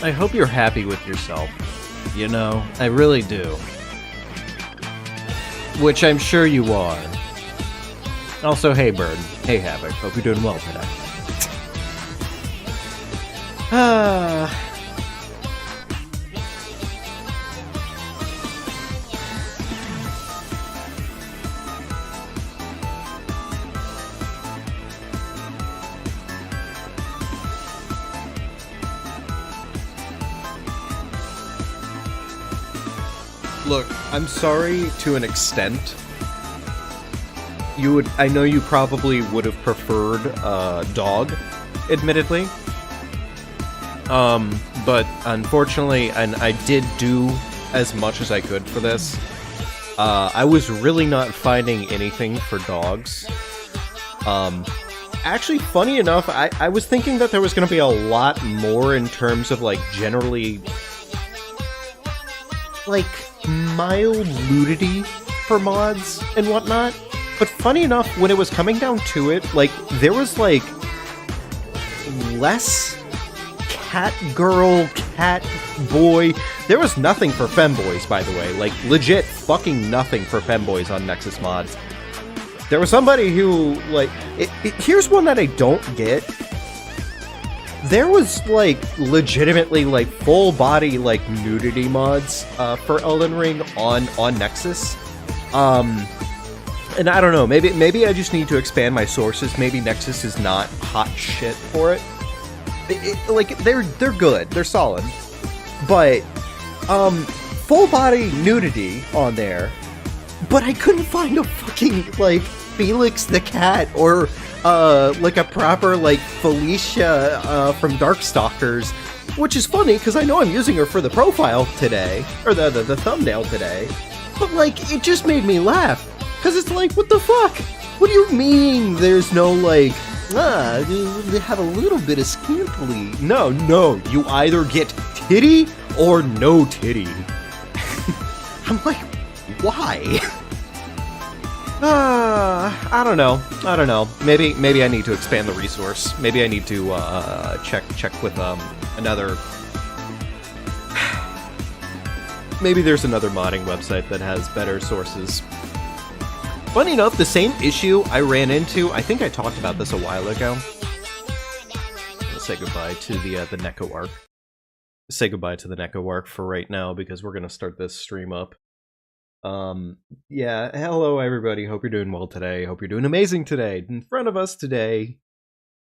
I hope you're happy with yourself. You know, I really do. Which I'm sure you are. Also, hey Bird. Hey Havoc. Hope you're doing well today. Look, I'm sorry to an extent. I know you probably would have preferred dog, admittedly. But unfortunately, and I did do as much as I could for this. I was really not finding anything for dogs. Actually, funny enough, I was thinking that there was going to be a lot more in terms of, like, generally, like, mild nudity for mods and whatnot. But funny enough, when it was coming down to it, like, there was, like, less cat girl, cat boy. There was nothing for femboys, by the way. Like, legit fucking nothing for femboys on Nexus mods. There was somebody who, like... here's one that I don't get. There was, like, legitimately, like, full-body, like, nudity mods for Elden Ring on Nexus. And I don't know, maybe I just need to expand my sources. Maybe Nexus is not hot shit for it. Like, they're good, they're solid. But, full-body nudity on there, but I couldn't find a fucking, like, Felix the Cat, or, like, a proper, like, Felicia, from Darkstalkers, which is funny, because I know I'm using her for the profile today, or the thumbnail today, but, like, it just made me laugh, because it's like, what the fuck? What do you mean there's no, like, they have a little bit of scantily? No, you either get titty or no titty. I'm like, why? I don't know. Maybe I need to expand the resource. Maybe I need to check with another. Maybe there's another modding website that has better sources. Funny enough, the same issue I ran into. I think I talked about this a while ago. Let's say goodbye to the Neko arc. Say goodbye to the Neko arc for right now because we're gonna start this stream up. Yeah, hello everybody, hope you're doing well today, hope you're doing amazing today. In front of us today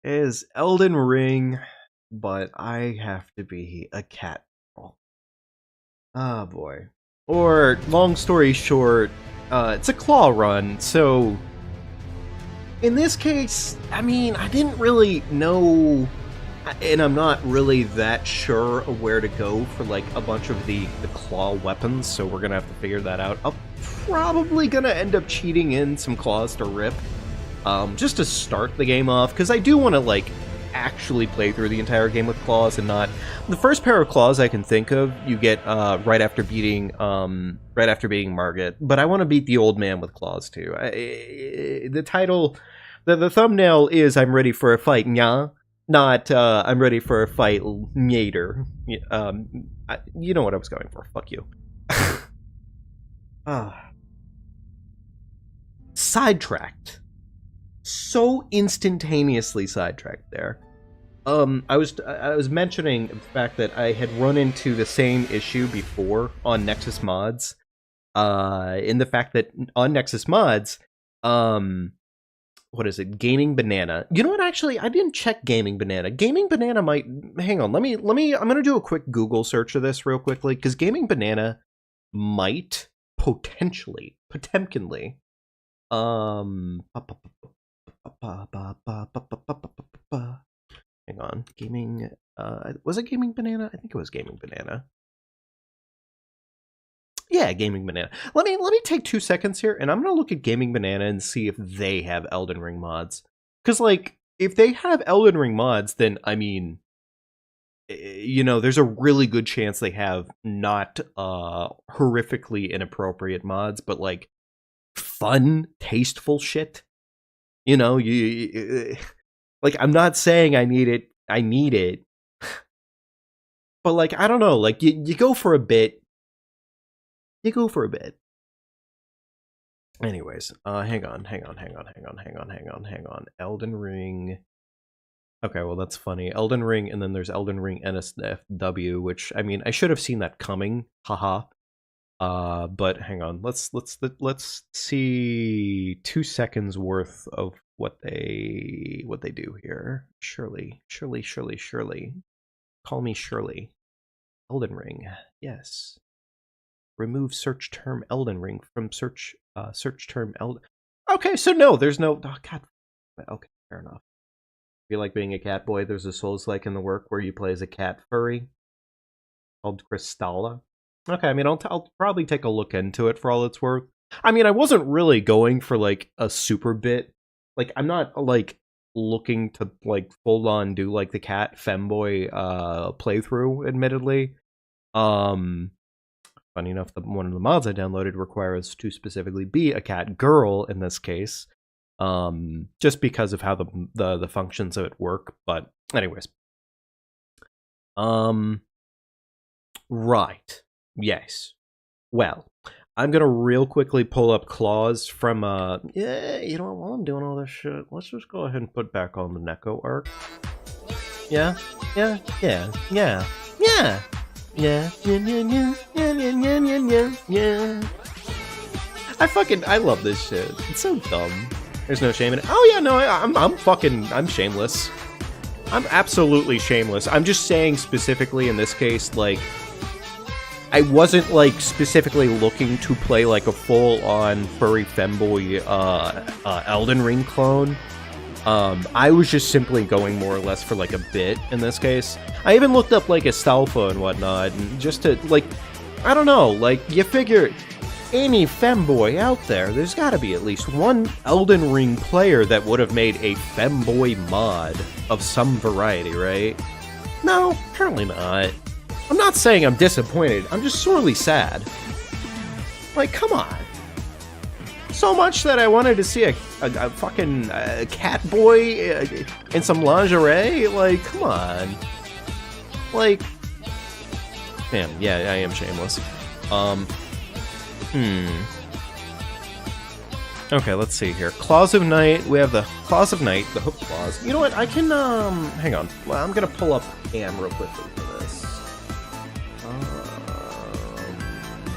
is Elden Ring, but I have to be a cat girl. Ah, boy. Or, long story short, it's a claw run, so... In this case, I mean, I didn't really know... And I'm not really that sure of where to go for, like, a bunch of the claw weapons, so we're gonna have to figure that out. I'm probably gonna end up cheating in some claws to rip, just to start the game off, because I do want to, like, actually play through the entire game with claws and not... The first pair of claws I can think of, you get, right after beating Margit, but I want to beat the old man with claws, too. The title... The thumbnail is I'm ready for a fight, nya. Not, I'm ready for a fight later. You know what I was going for. Fuck you. Sidetracked. So instantaneously sidetracked there. I was mentioning the fact that I had run into the same issue before on Nexus mods. In the fact that on Nexus mods, what is it? Gaming Banana. You know what? Actually, I didn't check Gaming Banana. Gaming Banana might... Hang on. Let me... I'm going to do a quick Google search of this real quickly, because Gaming Banana might potentially... Potemkinly... Hang on. Gaming... was it Gaming Banana? I think it was Gaming Banana. Yeah, Gaming Banana. Let me take 2 seconds here, and I'm gonna look at Gaming Banana and see if they have Elden Ring mods. Because, like, if they have Elden Ring mods, then, I mean, you know, there's a really good chance they have not horrifically inappropriate mods, but, like, fun, tasteful shit. You know, like, I'm not saying I need it. But, like, I don't know, like, you go for a bit. You go for a bit. Anyways, hang on. Elden Ring. Okay, well, that's funny. Elden Ring, and then there's Elden Ring NSFW, which, I mean, I should have seen that coming. Haha. But hang on. Let's see 2 seconds worth of what they do here. Shirley. Call me Shirley. Elden Ring. Yes. Remove search term Elden Ring from search term Elden. Okay, so no, there's no. Oh God. Okay, fair enough. If you like being a cat boy, there's a Souls-like in the work where you play as a cat furry called Crystalla. Okay, I mean, I'll probably take a look into it for all it's worth. I mean, I wasn't really going for like a super bit. Like, I'm not like looking to like full on do like the cat femboy playthrough, admittedly. Funny enough, one of the mods I downloaded requires to specifically be a cat girl in this case, just because of how the functions of it work. But anyways, right, yes. Well, I'm gonna real quickly pull up claws from yeah, you know what? While I'm doing all this shit, let's just go ahead and put back on the Neko arc. Yeah. I love this shit. It's so dumb. There's no shame in it. Oh yeah, no, I'm shameless. I'm absolutely shameless. I'm just saying specifically in this case, like, I wasn't like specifically looking to play like a full-on furry femboy Elden Ring clone. I was just simply going more or less for like a bit in this case. I even looked up like Astolfo and whatnot, and just to like, I don't know, like you figure any femboy out there, there's got to be at least one Elden Ring player that would have made a femboy mod of some variety, right? No, apparently not. I'm not saying I'm disappointed. I'm just sorely sad. Like, come on. So much that I wanted to see a fucking cat boy in some lingerie? Like, come on. Like, damn, yeah, I am shameless. Okay, let's see here. Claws of Night. We have the Claws of Night, the hook claws. You know what? I can, hang on. Well, I'm gonna pull up Am real quickly for this.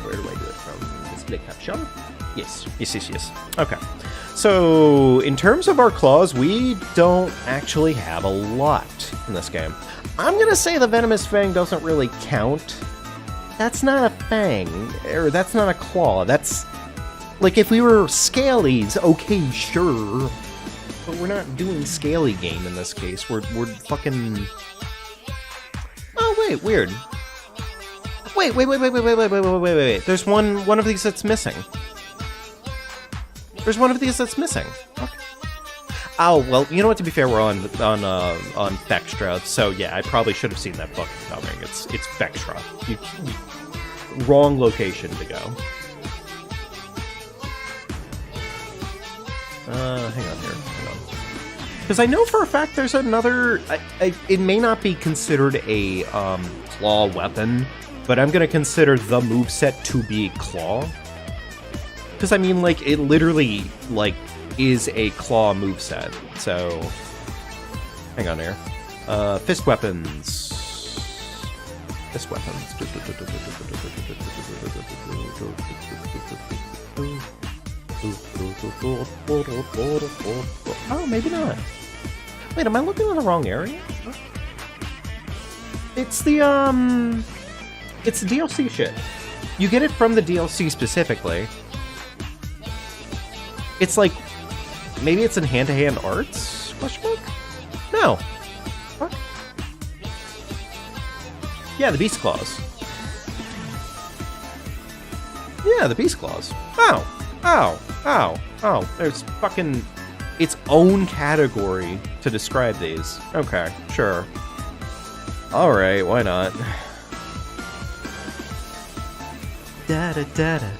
Where do I do it from? Display caption? Yes. Okay. So, in terms of our claws, we don't actually have a lot in this game. I'm gonna say the Venomous Fang doesn't really count. That's not a fang, or that's not a claw. That's, like, if we were Scalies, okay, sure. But we're not doing Scaly game in this case. We're fucking... Oh, wait, weird. Wait. There's one of these that's missing. There's one of these that's missing. Okay. Oh, well, you know what, to be fair, we're on Vextra, so yeah, I probably should have seen that fucking coming. It's Vextra. Wrong location to go. Hang on. Because I know for a fact there's another... it may not be considered a claw weapon, but I'm gonna consider the moveset to be claw. Because, I mean, like, it literally, like, is a claw moveset. So, hang on here. Fist weapons. Oh, maybe not. Wait, am I looking in the wrong area? It's the DLC shit. You get it from the DLC specifically. It's like, maybe it's in hand-to-hand arts? Question mark? No. What? Yeah, the Beast Claws. Yeah, the Beast Claws. Oh. There's fucking its own category to describe these. Okay, sure. Alright, why not? Da-da-da-da.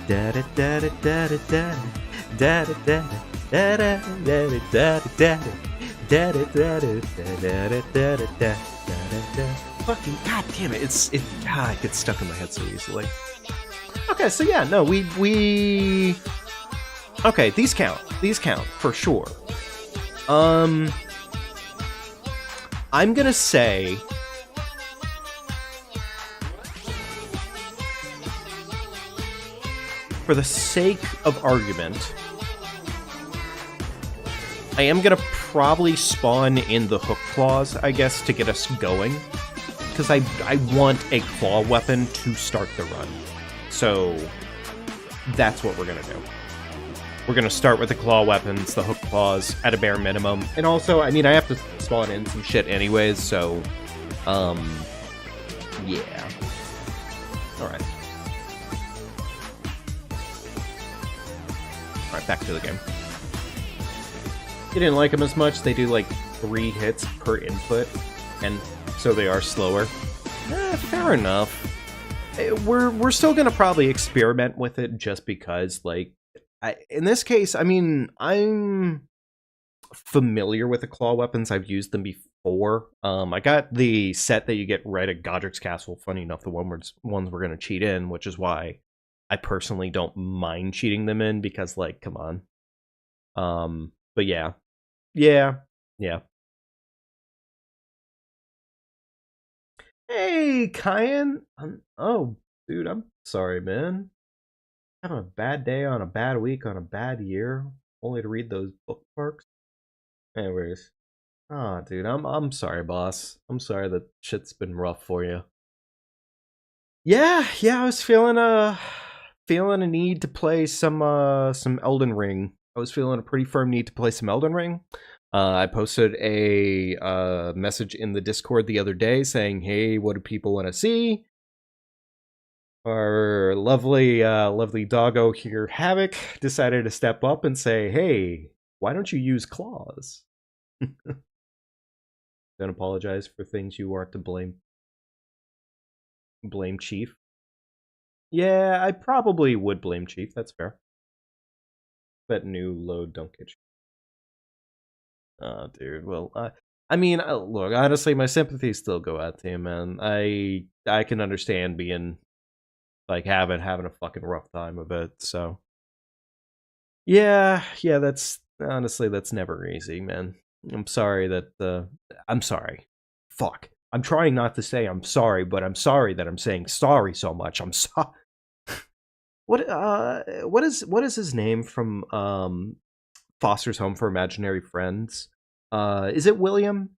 Da-da-da-da-da-da-da. fucking god damn it! It gets stuck in my head so easily. Okay, so yeah, no, we okay, these count for sure. I'm gonna say for the sake of argument, I am gonna probably spawn in the hook claws, I guess, to get us going. Because I want a claw weapon to start the run. So that's what we're gonna do. We're gonna start with the claw weapons, the hook claws, at a bare minimum. And also, I mean, I have to spawn in some shit anyways, so yeah. Alright. Alright, back to the game. You didn't like them as much. They do like 3 hits per input, and so they are slower. Fair enough. We're still gonna probably experiment with it just because, like, in this case, I mean, I'm familiar with the claw weapons. I've used them before. I got the set that you get right at Godric's Castle. Funny enough, the ones we're gonna cheat in, which is why I personally don't mind cheating them in because, like, come on. But yeah. Hey, Kyan. Oh, dude, I'm sorry, man. Having a bad day on a bad week on a bad year, only to read those bookmarks. Anyways, dude, I'm sorry, boss. I'm sorry that shit's been rough for you. Yeah, I was feeling a need to play some Elden Ring. I was feeling a pretty firm need to play some Elden Ring. I posted a message in the Discord the other day saying, "Hey, what do people want to see?" Our lovely doggo here, Havoc, decided to step up and say, "Hey, why don't you use claws?" Don't apologize for things you are to blame. Blame Chief. Yeah, I probably would blame Chief. That's fair. That new load don't get you. Oh, dude. Well, I mean, look, honestly, my sympathies still go out to him, man. I can understand being like having a fucking rough time of it. So, yeah, that's honestly that's never easy, man. I'm sorry that I'm sorry. Fuck. I'm trying not to say I'm sorry, but I'm sorry that I'm saying sorry so much. I'm sorry. What is his name from Foster's Home for Imaginary Friends? Is it William?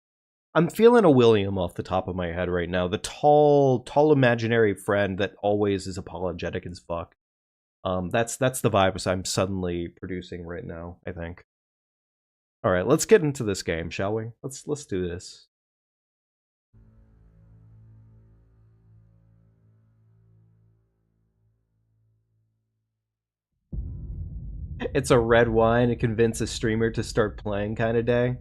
I'm feeling a William off the top of my head right now. The tall imaginary friend that always is apologetic as fuck. That's the vibes I'm suddenly producing right now, I think. All right, let's get into this game, shall we? Let's do this. It's a red wine to convince a streamer to start playing kind of day.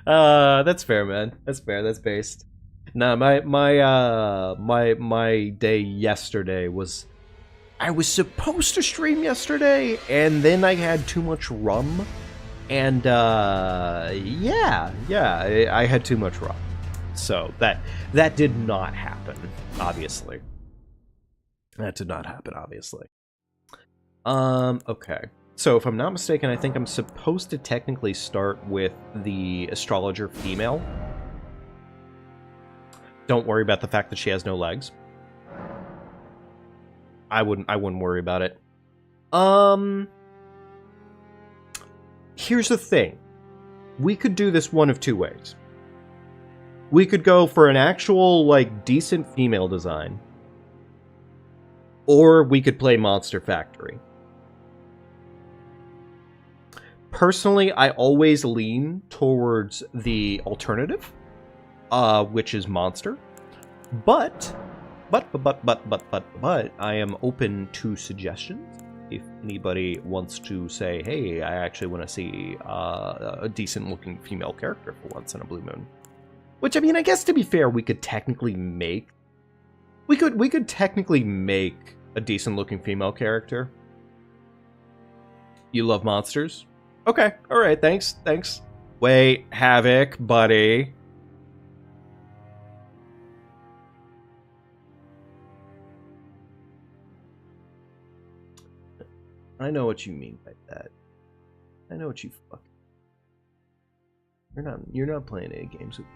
That's fair, man. That's fair. That's based. No, my day yesterday was I was supposed to stream yesterday, and then I had too much rum, and yeah, I had too much rum, so that did not happen. Obviously, that did not happen. Obviously. Okay. So if I'm not mistaken, I think I'm supposed to technically start with the astrologer female. Don't worry about the fact that she has no legs. I wouldn't worry about it. Here's the thing. We could do this one of two ways. We could go for an actual, like, decent female design. Or we could play Monster Factory. Personally, I always lean towards the alternative, which is Monster. But I am open to suggestions. If anybody wants to say, hey, I actually want to see a decent-looking female character for once in a blue moon. Which, I mean, I guess to be fair, we could technically make... We could technically make a decent-looking female character. You love monsters? Okay, alright, thanks. Wait, Havoc, buddy. I know what you mean by that. I know what you fucking... You're not playing any games with...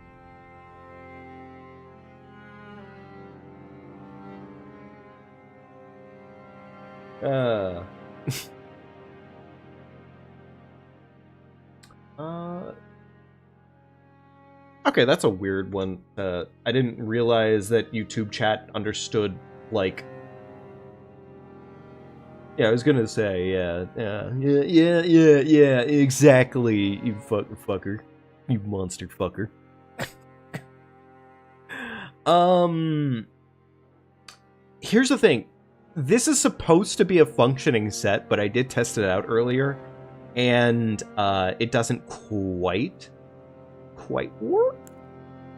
Okay, that's a weird one. I didn't realize that YouTube chat understood, like... Yeah, I was gonna say, yeah, exactly, you fucker. You monster fucker. Here's the thing. This is supposed to be a functioning set, but I did test it out earlier, and it doesn't quite work.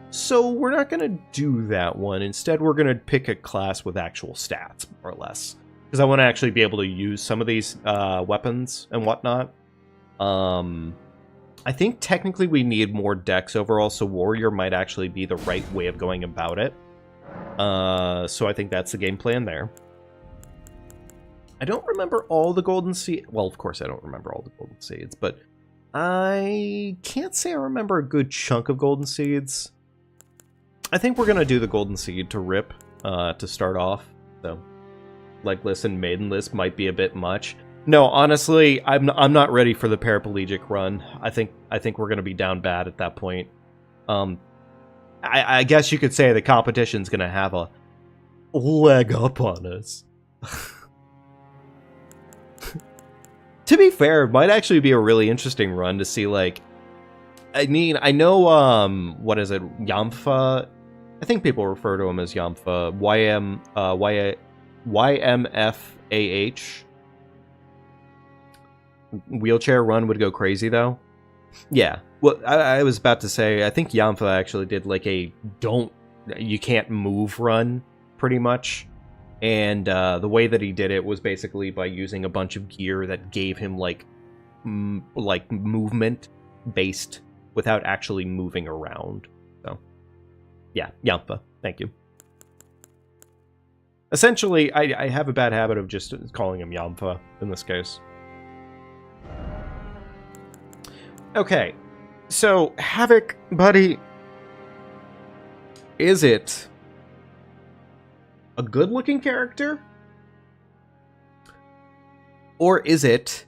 So we're not going to do that one. Instead, we're going to pick a class with actual stats, more or less. Because I want to actually be able to use some of these weapons and whatnot. I think technically we need more dex overall, so Warrior might actually be the right way of going about it. So I think that's the game plan there. I don't remember all the golden seeds. Well, of course I don't remember all the golden seeds, but I can't say I remember a good chunk of golden seeds. I think we're going to do the golden seed to rip to start off. So, Legless and Maidenless might be a bit much. No, honestly, I'm not ready for the paraplegic run. I think we're going to be down bad at that point. I guess you could say the competition's going to have a leg up on us. To be fair, it might actually be a really interesting run to see, like... I mean, I know, what is it? Yamfa? I think people refer to him as Yamfa. YMFAH. Wheelchair run would go crazy, though. Yeah. Well, I was about to say, I think Yamfa actually did, like, a you can't move run, pretty much. And the way that he did it was basically by using a bunch of gear that gave him, like movement based without actually moving around. So, yeah, Yampa. Thank you. Essentially, I have a bad habit of just calling him Yampa in this case. Okay, so Havoc, buddy, is it a good-looking character? Or is it...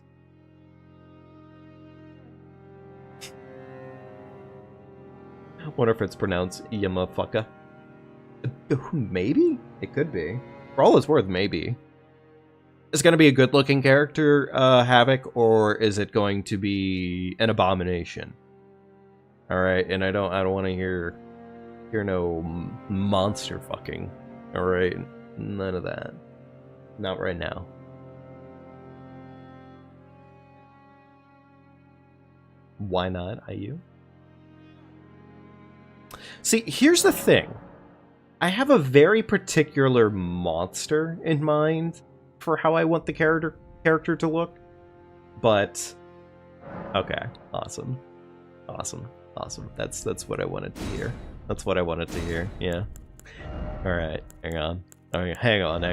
I wonder if it's pronounced Yamafuka. Maybe? It could be. For all it's worth, maybe. Is it going to be a good-looking character, Havoc, or is it going to be an abomination? Alright, and I don't want to hear no monster fucking. Alright, none of that. Not right now. Why not, IU? See, here's the thing. I have a very particular monster in mind for how I want the character to look. But okay, awesome. That's what I wanted to hear. That's what I wanted to hear. Yeah. All right, hang on. All right, hang on.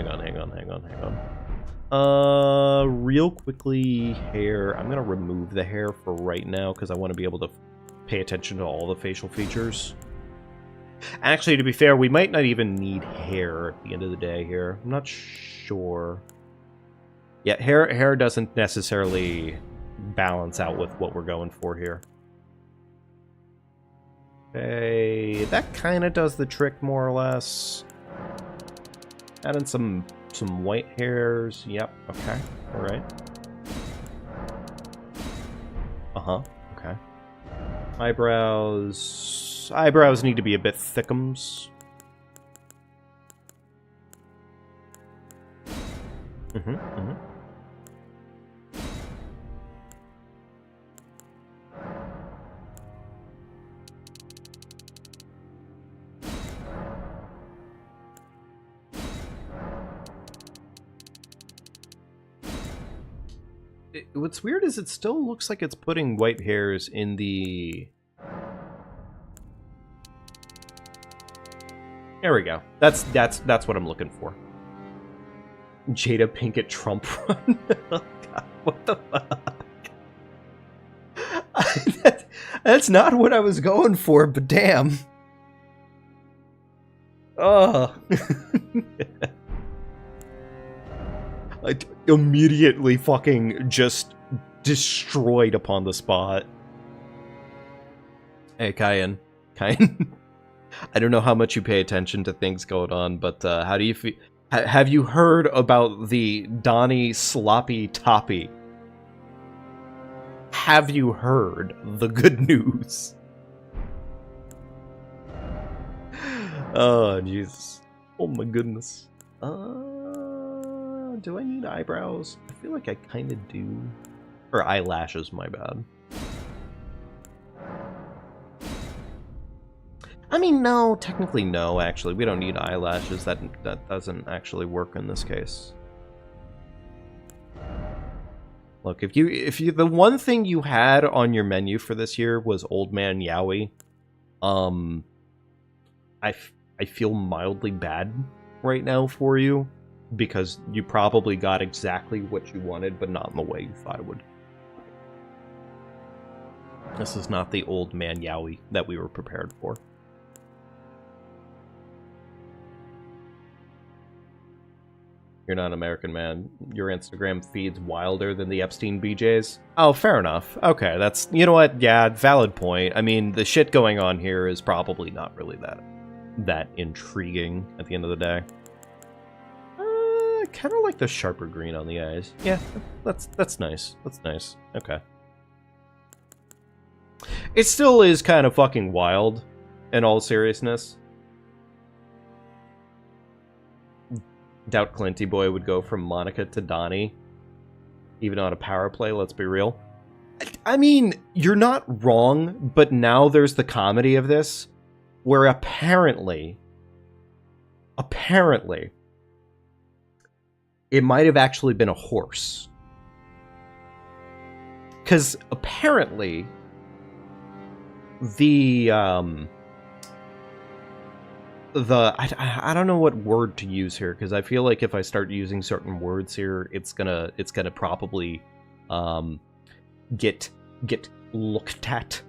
Real quickly, hair. I'm gonna remove the hair for right now because I want to be able to pay attention to all the facial features. Actually, to be fair, we might not even need hair at the end of the day here. I'm not sure. Yeah, hair doesn't necessarily balance out with what we're going for here. Okay, that kind of does the trick more or less. Add in some white hairs. Yep. Okay. All right. Okay. Eyebrows need to be a bit thickums. What's weird is it still looks like it's putting white hairs in the... There we go. That's what I'm looking for. Jada Pinkett Trump run. Oh, God, what the fuck? That's not what I was going for, but damn. Oh. Like, immediately fucking just destroyed upon the spot. Hey, Kyan. Kyan. I don't know how much you pay attention to things going on, but how do you feel? Have you heard about the Donnie Sloppy Toppy? Have you heard the good news? Oh, Jesus. Oh, my goodness. Do I need eyebrows? I feel like I kind of do. Or eyelashes, my bad. I mean, no, technically no, actually. We don't need eyelashes. That doesn't actually work in this case. Look, if you the one thing you had on your menu for this year was Old Man Yowie, I feel mildly bad right now for you, because you probably got exactly what you wanted, but not in the way you thought it would. This is not the Old Man Yowie that we were prepared for. You're not an American, man. Your Instagram feed's wilder than the Epstein BJs. Oh, fair enough. Okay, that's... You know what? Yeah, valid point. I mean, the shit going on here is probably not really that intriguing at the end of the day. I kind of like the sharper green on the eyes. Yeah, that's nice. That's nice. Okay. It still is kind of fucking wild, in all seriousness. Doubt Clinty Boy would go from Monica to Donnie. Even on a power play, let's be real. I mean, you're not wrong, but now there's the comedy of this, where apparently, it might have actually been a horse. Because apparently, I don't know what word to use here, because I feel like if I start using certain words here, it's gonna probably get looked at,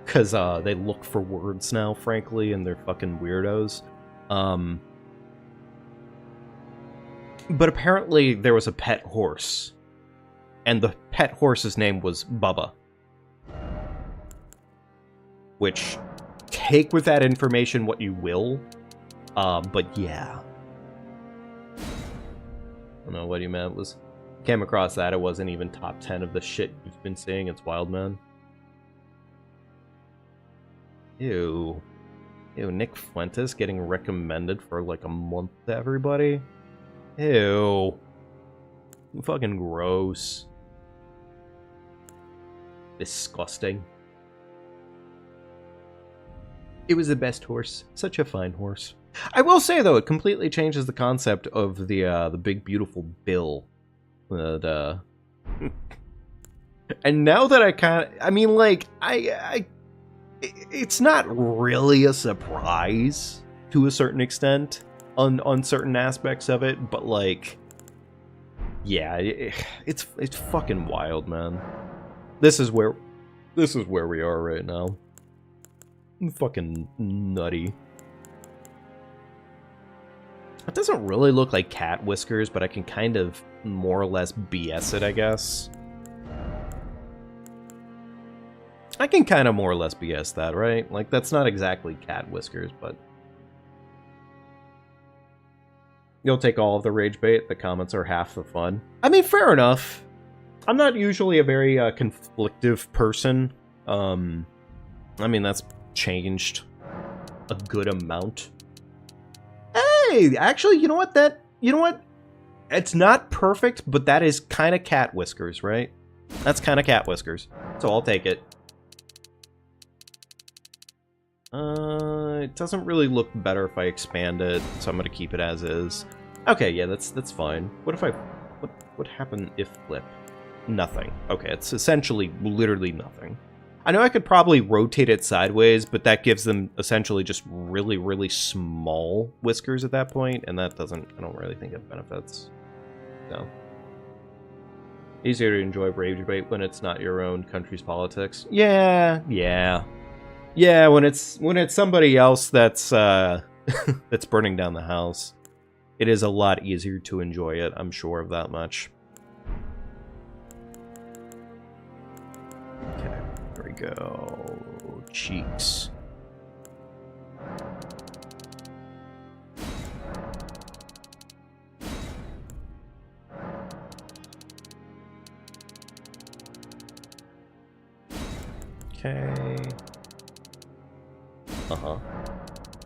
because they look for words now, frankly, and they're fucking weirdos. But apparently there was a pet horse, and the pet horse's name was Bubba. Which, take with that information what you will, but yeah. I don't know what you meant. Came across that, it wasn't even top 10 of the shit you've been seeing. It's wild, man. Ew. Ew, Nick Fuentes getting recommended for like a month to everybody? Ew. Fucking gross. Disgusting. It was the best horse. Such a fine horse. I will say, though, it completely changes the concept of the big, beautiful bill. And now that I mean, like, it's not really a surprise to a certain extent on certain aspects of it, but, like, yeah, it's fucking wild, man. This is where we are right now. Fucking nutty. It doesn't really look like cat whiskers, but I can kind of more or less BS it, I guess. I can kind of more or less BS that, right? Like, that's not exactly cat whiskers, but... You'll take all of the rage bait. The comments are half the fun. I mean, fair enough. I'm not usually a very conflictive person. I mean, that's changed a good amount. Hey, actually, you know what? It's not perfect, but that is kind of cat whiskers, right? That's kind of cat whiskers. So I'll take it. It doesn't really look better if I expand it, so I'm gonna keep it as is. Okay, yeah, that's fine. What if what happened if flip? Nothing. Okay, it's essentially literally nothing. I know I could probably rotate it sideways, but that gives them essentially just really, really small whiskers at that point, and that doesn't, I don't really think it benefits. So easier to enjoy rage debate when it's not your own country's politics. Yeah. When it's somebody else that's that's burning down the house, it is a lot easier to enjoy it. I'm sure of that much. Okay, there we go. Cheeks. Okay.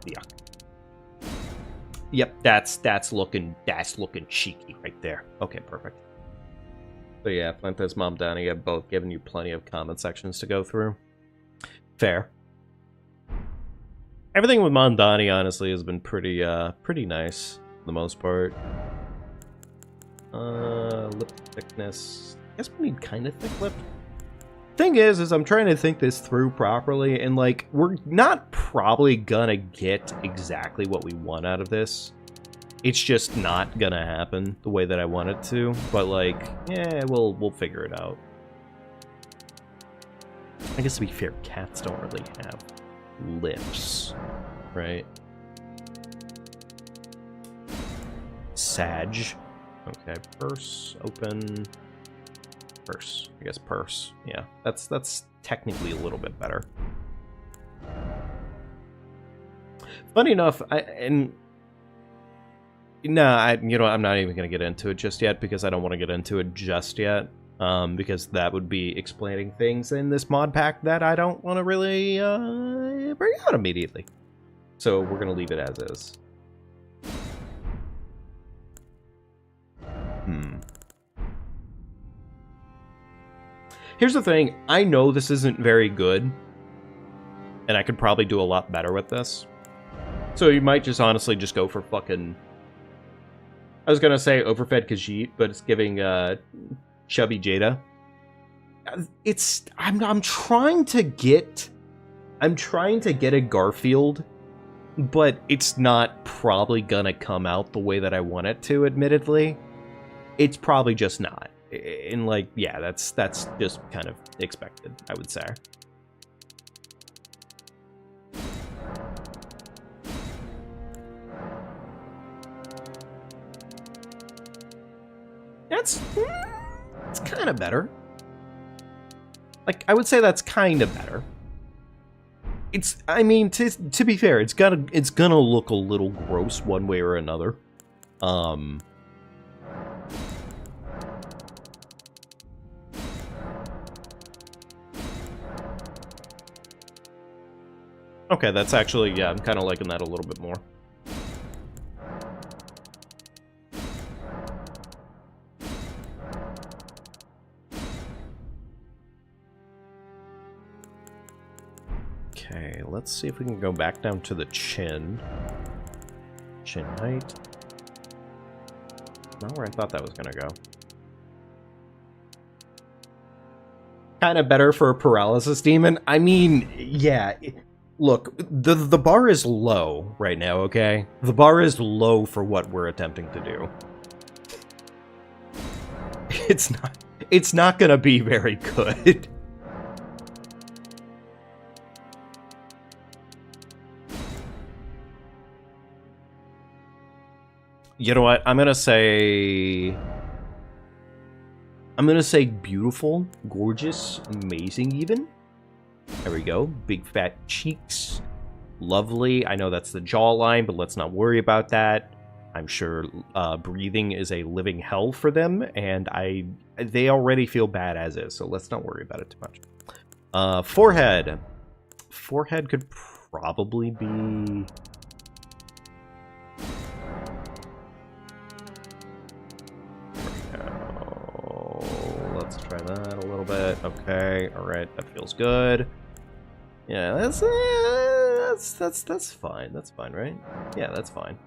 Yuck. Yep, that's looking cheeky right there. Okay, perfect. So yeah, Planta's mom, Donnie have both given you plenty of comment sections to go through. Fair. Everything with Mom Donnie honestly has been pretty nice for the most part. Lip thickness. I guess we need kind of thick lip. Thing is I'm trying to think this through properly, and like, we're not probably gonna get exactly what we want out of this. It's just not gonna happen the way that I want it to, but like, yeah, we'll figure it out. I guess to be fair, cats don't really have lips, right? Sag. Okay, purse, open. Purse. I guess purse. Yeah, that's technically a little bit better. Funny enough, I'm not even gonna get into it just yet because I don't want to get into it just yet. Because that would be explaining things in this mod pack that I don't want to really bring out immediately. So we're gonna leave it as is. Here's the thing, I know this isn't very good, and I could probably do a lot better with this. So you might just honestly just go for fucking... I was gonna say overfed Khajiit, but it's giving chubby Jada. I'm trying to get a Garfield, but it's not probably gonna come out the way that I want it to, admittedly. It's probably just not. And like, yeah, that's just kind of expected, I would say. It's kind of better. Like, I would say that's kind of better. I mean, to be fair, it's gonna look a little gross one way or another. Okay, that's actually, yeah, I'm kind of liking that a little bit more. Okay, let's see if we can go back down to the chin. Chin height. Not where I thought that was gonna go. Kind of better for a paralysis demon. I mean, yeah. Look, the bar is low right now, okay? The bar is low for what we're attempting to do. It's not gonna be very good. You know what? I'm gonna say beautiful, gorgeous, amazing even. There we go. Big fat cheeks. Lovely. I know that's the jawline, but let's not worry about that. I'm sure breathing is a living hell for them, and they already feel bad as is, so let's not worry about it too much. Forehead. Forehead could probably be... Let's try that a little bit. Okay, alright, that feels good. Yeah, that's fine. That's fine, right? Yeah, that's fine.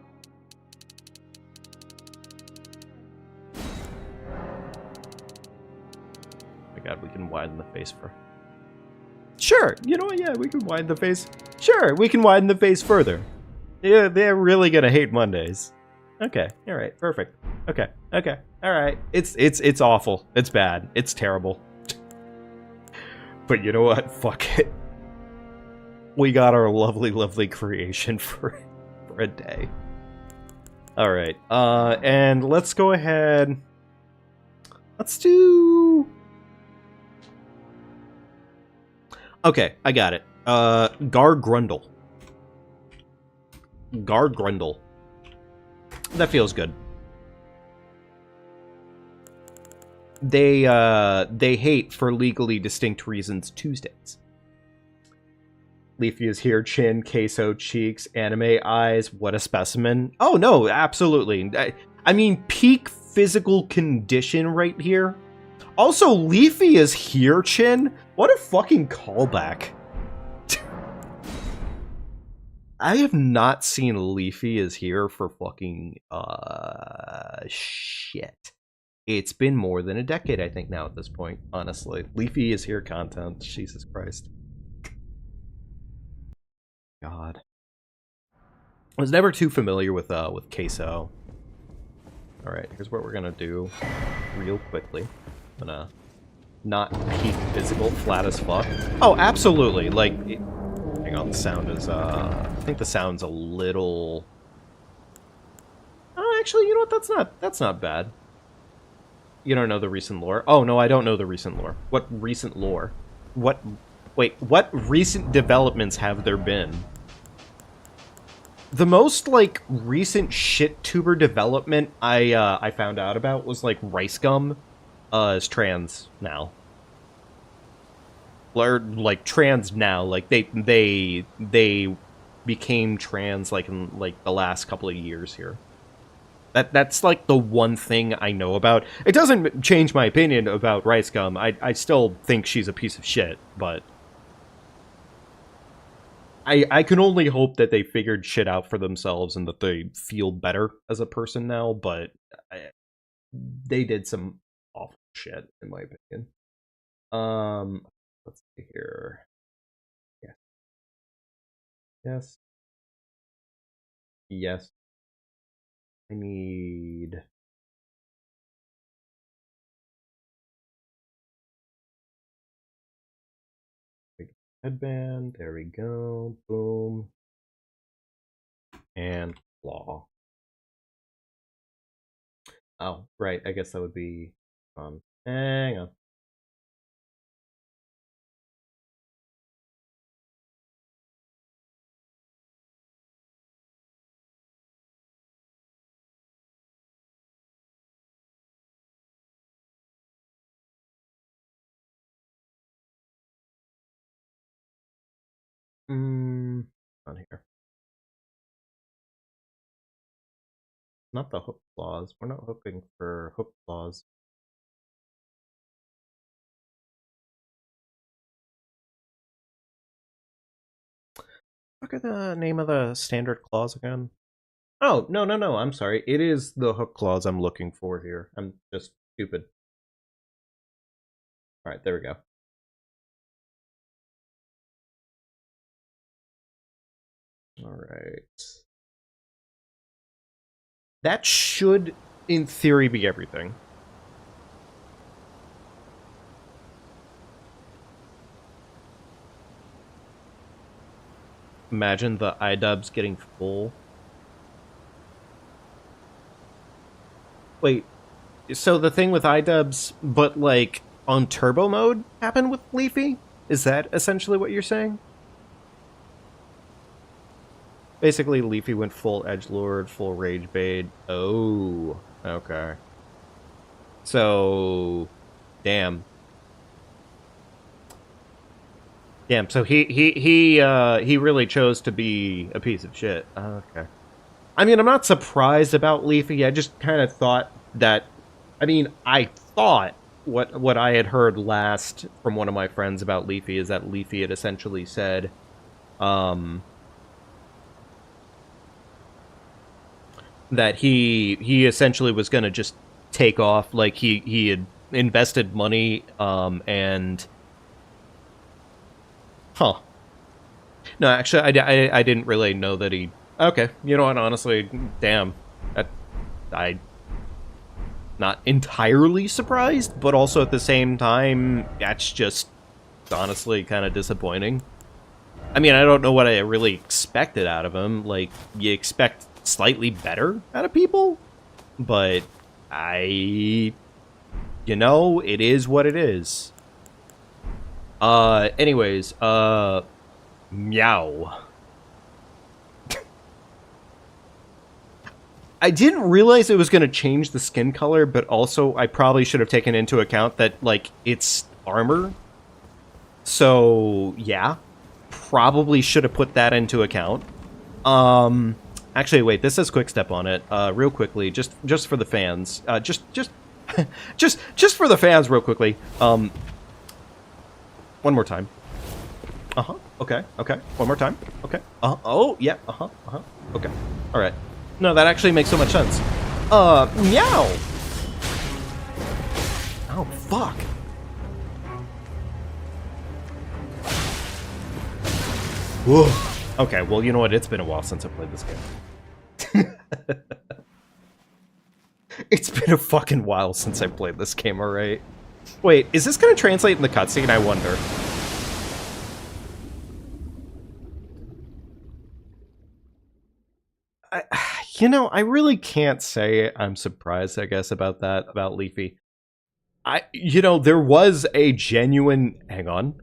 Oh my god, we can widen the face for... Sure! You know what? Yeah, we can widen the face. Sure, we can widen the face further. Yeah, they're really gonna hate Mondays. Okay. All right. Perfect. Okay. Okay. All right. It's awful. It's bad. It's terrible. But you know what? Fuck it. We got our lovely, lovely creation for a day. All right. And let's go ahead. Let's do. Okay, I got it. Gargrundle. Gargrundle. That feels good. They hate, for legally distinct reasons, Tuesdays. Leafy is here, chin, queso, cheeks, anime eyes, what a specimen. Oh, no, absolutely. I mean, peak physical condition right here. Also, Leafy is here, chin. What a fucking callback. I have not seen Leafy is here for fucking, shit. It's been more than a decade, I think, now at this point, honestly. Leafy is here content. Jesus Christ. God. I was never too familiar with queso. Alright, here's what we're gonna do real quickly. I'm gonna not peak physical, flat as fuck. Oh, absolutely. Like, hang on, the sound is, I think the sound's a little... Oh, actually, you know what? That's not bad. You don't know the recent lore? Oh, no, I don't know the recent lore. What recent lore? Wait, what recent developments have there been? The most, like, recent shit-tuber development I found out about was, like, Rice Gum is trans now. Or, like, trans now. Like, they became trans, like, in, like, the last couple of years here. That's, like, the one thing I know about. It doesn't change my opinion about Rice Gum. I still think she's a piece of shit, but... I can only hope that they figured shit out for themselves and that they feel better as a person now, but they did some awful shit, in my opinion. Let's see here. Yeah. Yes. Yes. I need... Headband, there we go, boom. And claw. Oh, right, I guess that would be... hang on. On here. Not the hook claws. We're not hooking for hook claws. Look at the name of the standard claws again. Oh, no, I'm sorry. It is the hook claws I'm looking for here. I'm just stupid. Alright, there we go. Alright. That should, in theory, be everything. Imagine the iDubbbz getting full. Wait, so the thing with iDubbbz, but like on turbo mode, happened with Leafy? Is that essentially what you're saying? Basically, Leafy went full edgelord, full rage bait. Oh, okay. So, damn. Damn. So he really chose to be a piece of shit. Okay. I mean, I'm not surprised about Leafy. I just kind of thought that. I mean, I thought what I had heard last from one of my friends about Leafy is that Leafy had essentially said, that he essentially was going to just take off, like he had invested money, and huh. No, actually, I didn't really know that he... Okay, you know what, honestly, damn. I not entirely surprised, but also at the same time, that's just honestly kind of disappointing. I mean, I don't know what I really expected out of him. Like, you expect slightly better out of people, but you know, it is what it is. Anyways, Meow. I didn't realize it was going to change the skin color, but also I probably should have taken into account that, like, it's armor. So, yeah. Probably should have put that into account. Actually, wait, this says quick step on it. Real quickly, just for the fans. Just for the fans, real quickly. One more time. Uh-huh. Okay. One more time. Okay. Oh, yeah. Okay. All right. No, that actually makes so much sense. Meow! Oh, fuck. Whoa. Okay, well, you know what? It's been a while since I played this game. It's been a fucking while since I played this game, alright? Wait, is this gonna translate in the cutscene? I wonder. You know, I really can't say I'm surprised, I guess, about that, about Leafy. You know, there was a genuine... Hang on.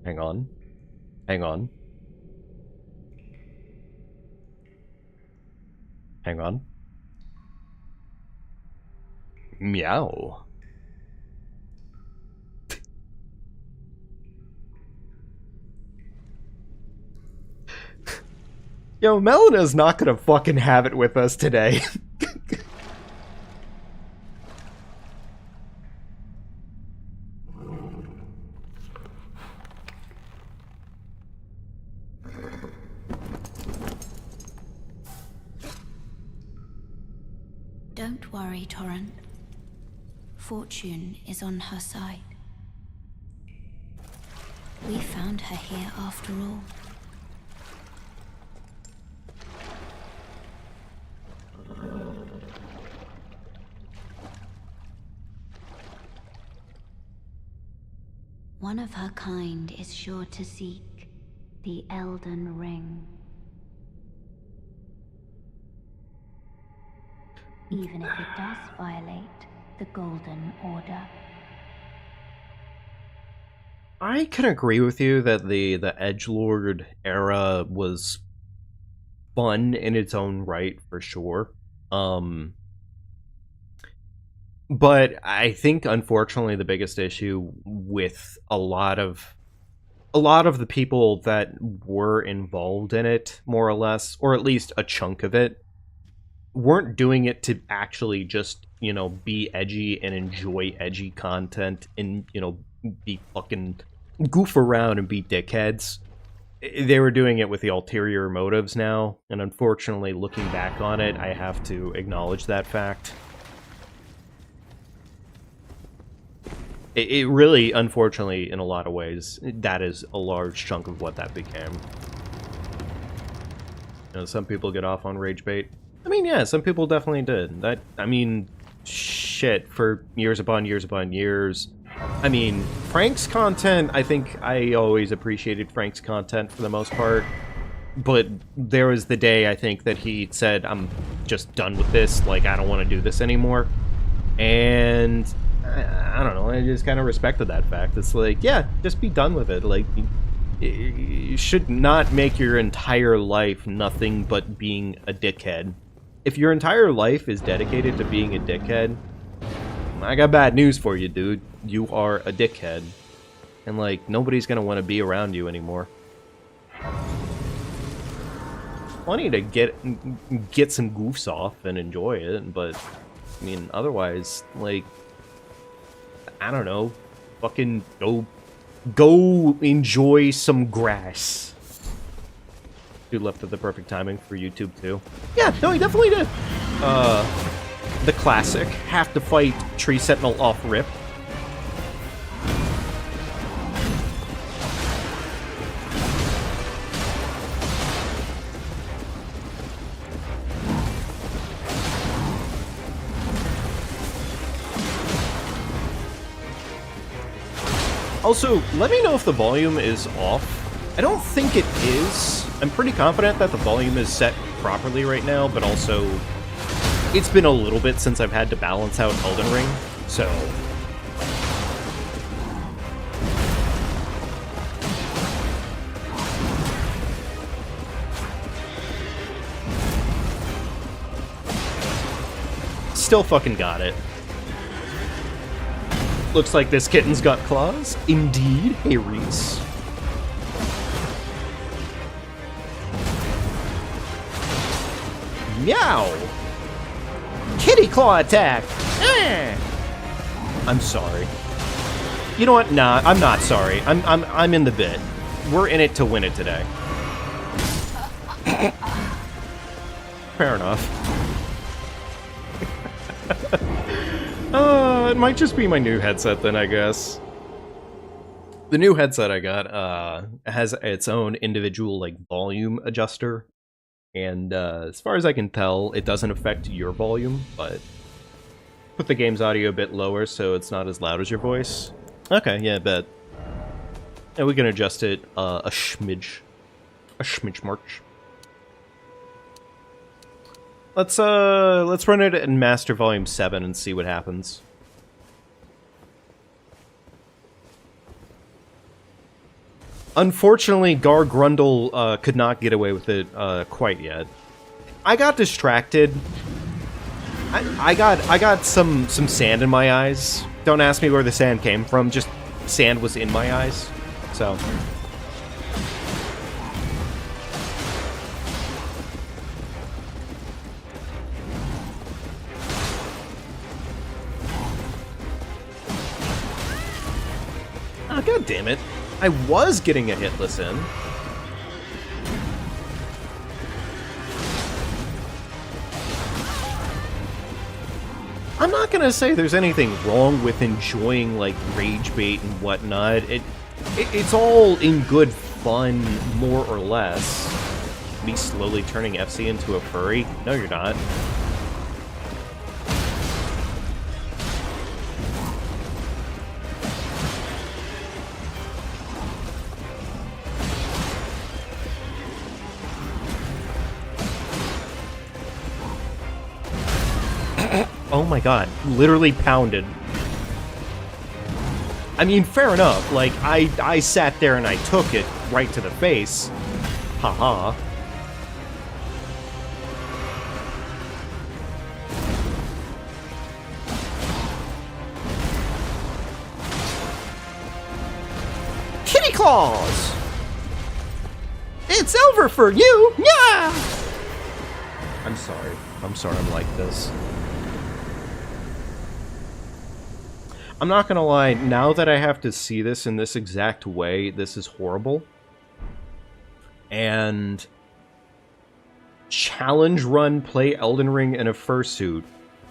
Meow. Yo, Melina's not gonna fucking have it with us today. Don't worry, Torrent. Fortune is on her side. We found her here after all. One of her kind is sure to seek the Elden Ring. Even if it does violate the Golden Order. I can agree with you that the edgelord era was fun in its own right, for sure. But I think, unfortunately, the biggest issue with a lot of the people that were involved in it, more or less, or at least a chunk of it, weren't doing it to actually just, you know, be edgy and enjoy edgy content and, you know, be fucking goof around and be dickheads. They were doing it with the ulterior motives now, and unfortunately, looking back on it, I have to acknowledge that fact. It really, unfortunately, in a lot of ways, that is a large chunk of what that became. You know, some people get off on rage bait. I mean, yeah, some people definitely did. I mean, shit, for years upon years upon years. I mean, Frank's content, I think I always appreciated Frank's content for the most part. But there was the day, I think, that he said, I'm just done with this, like, I don't want to do this anymore. And I don't know, I just kind of respected that fact. It's like, yeah, just be done with it. Like, you should not make your entire life nothing but being a dickhead. If your entire life is dedicated to being a dickhead, I got bad news for you, dude. You are a dickhead. And, like, nobody's gonna want to be around you anymore. Plenty to get some goofs off and enjoy it, but, I mean, otherwise, like, I don't know, fucking go enjoy some grass. Dude left at the perfect timing for YouTube too. Yeah, no, he definitely did. The classic, have to fight Tree Sentinel off rip. Also, let me know if the volume is off. I don't think it is. I'm pretty confident that the volume is set properly right now, but also it's been a little bit since I've had to balance out Elden Ring, so... Still fucking got it. Looks like this kitten's got claws. Indeed, hey Reese. Meow! Kitty claw attack! I'm sorry. You know what? Nah, I'm not sorry. I'm in the bit. We're in it to win it today. Fair enough. It might just be my new headset then, I guess. The new headset I got has its own individual like volume adjuster, and as far as I can tell, it doesn't affect your volume, but put the game's audio a bit lower so it's not as loud as your voice. Okay, yeah, I bet. And we can adjust it a smidge march. Let's run it in Master Volume 7 and see what happens. Unfortunately, Gar Grundle could not get away with it quite yet. I got distracted. I got some sand in my eyes. Don't ask me where the sand came from, just sand was in my eyes. So... Oh, God damn it. I was getting a hitless in. I'm not gonna say there's anything wrong with enjoying, like, rage bait and whatnot. It's all in good fun, more or less. Me slowly turning FC into a furry? No, you're not. Oh my god, literally pounded. I mean, fair enough, like, I sat there and I took it right to the face. Haha. Kitty claws! It's over for you! Yeah! I'm sorry. I'm sorry I'm like this. I'm not gonna lie, now that I have to see this in this exact way, this is horrible. And... challenge run, play Elden Ring in a fursuit.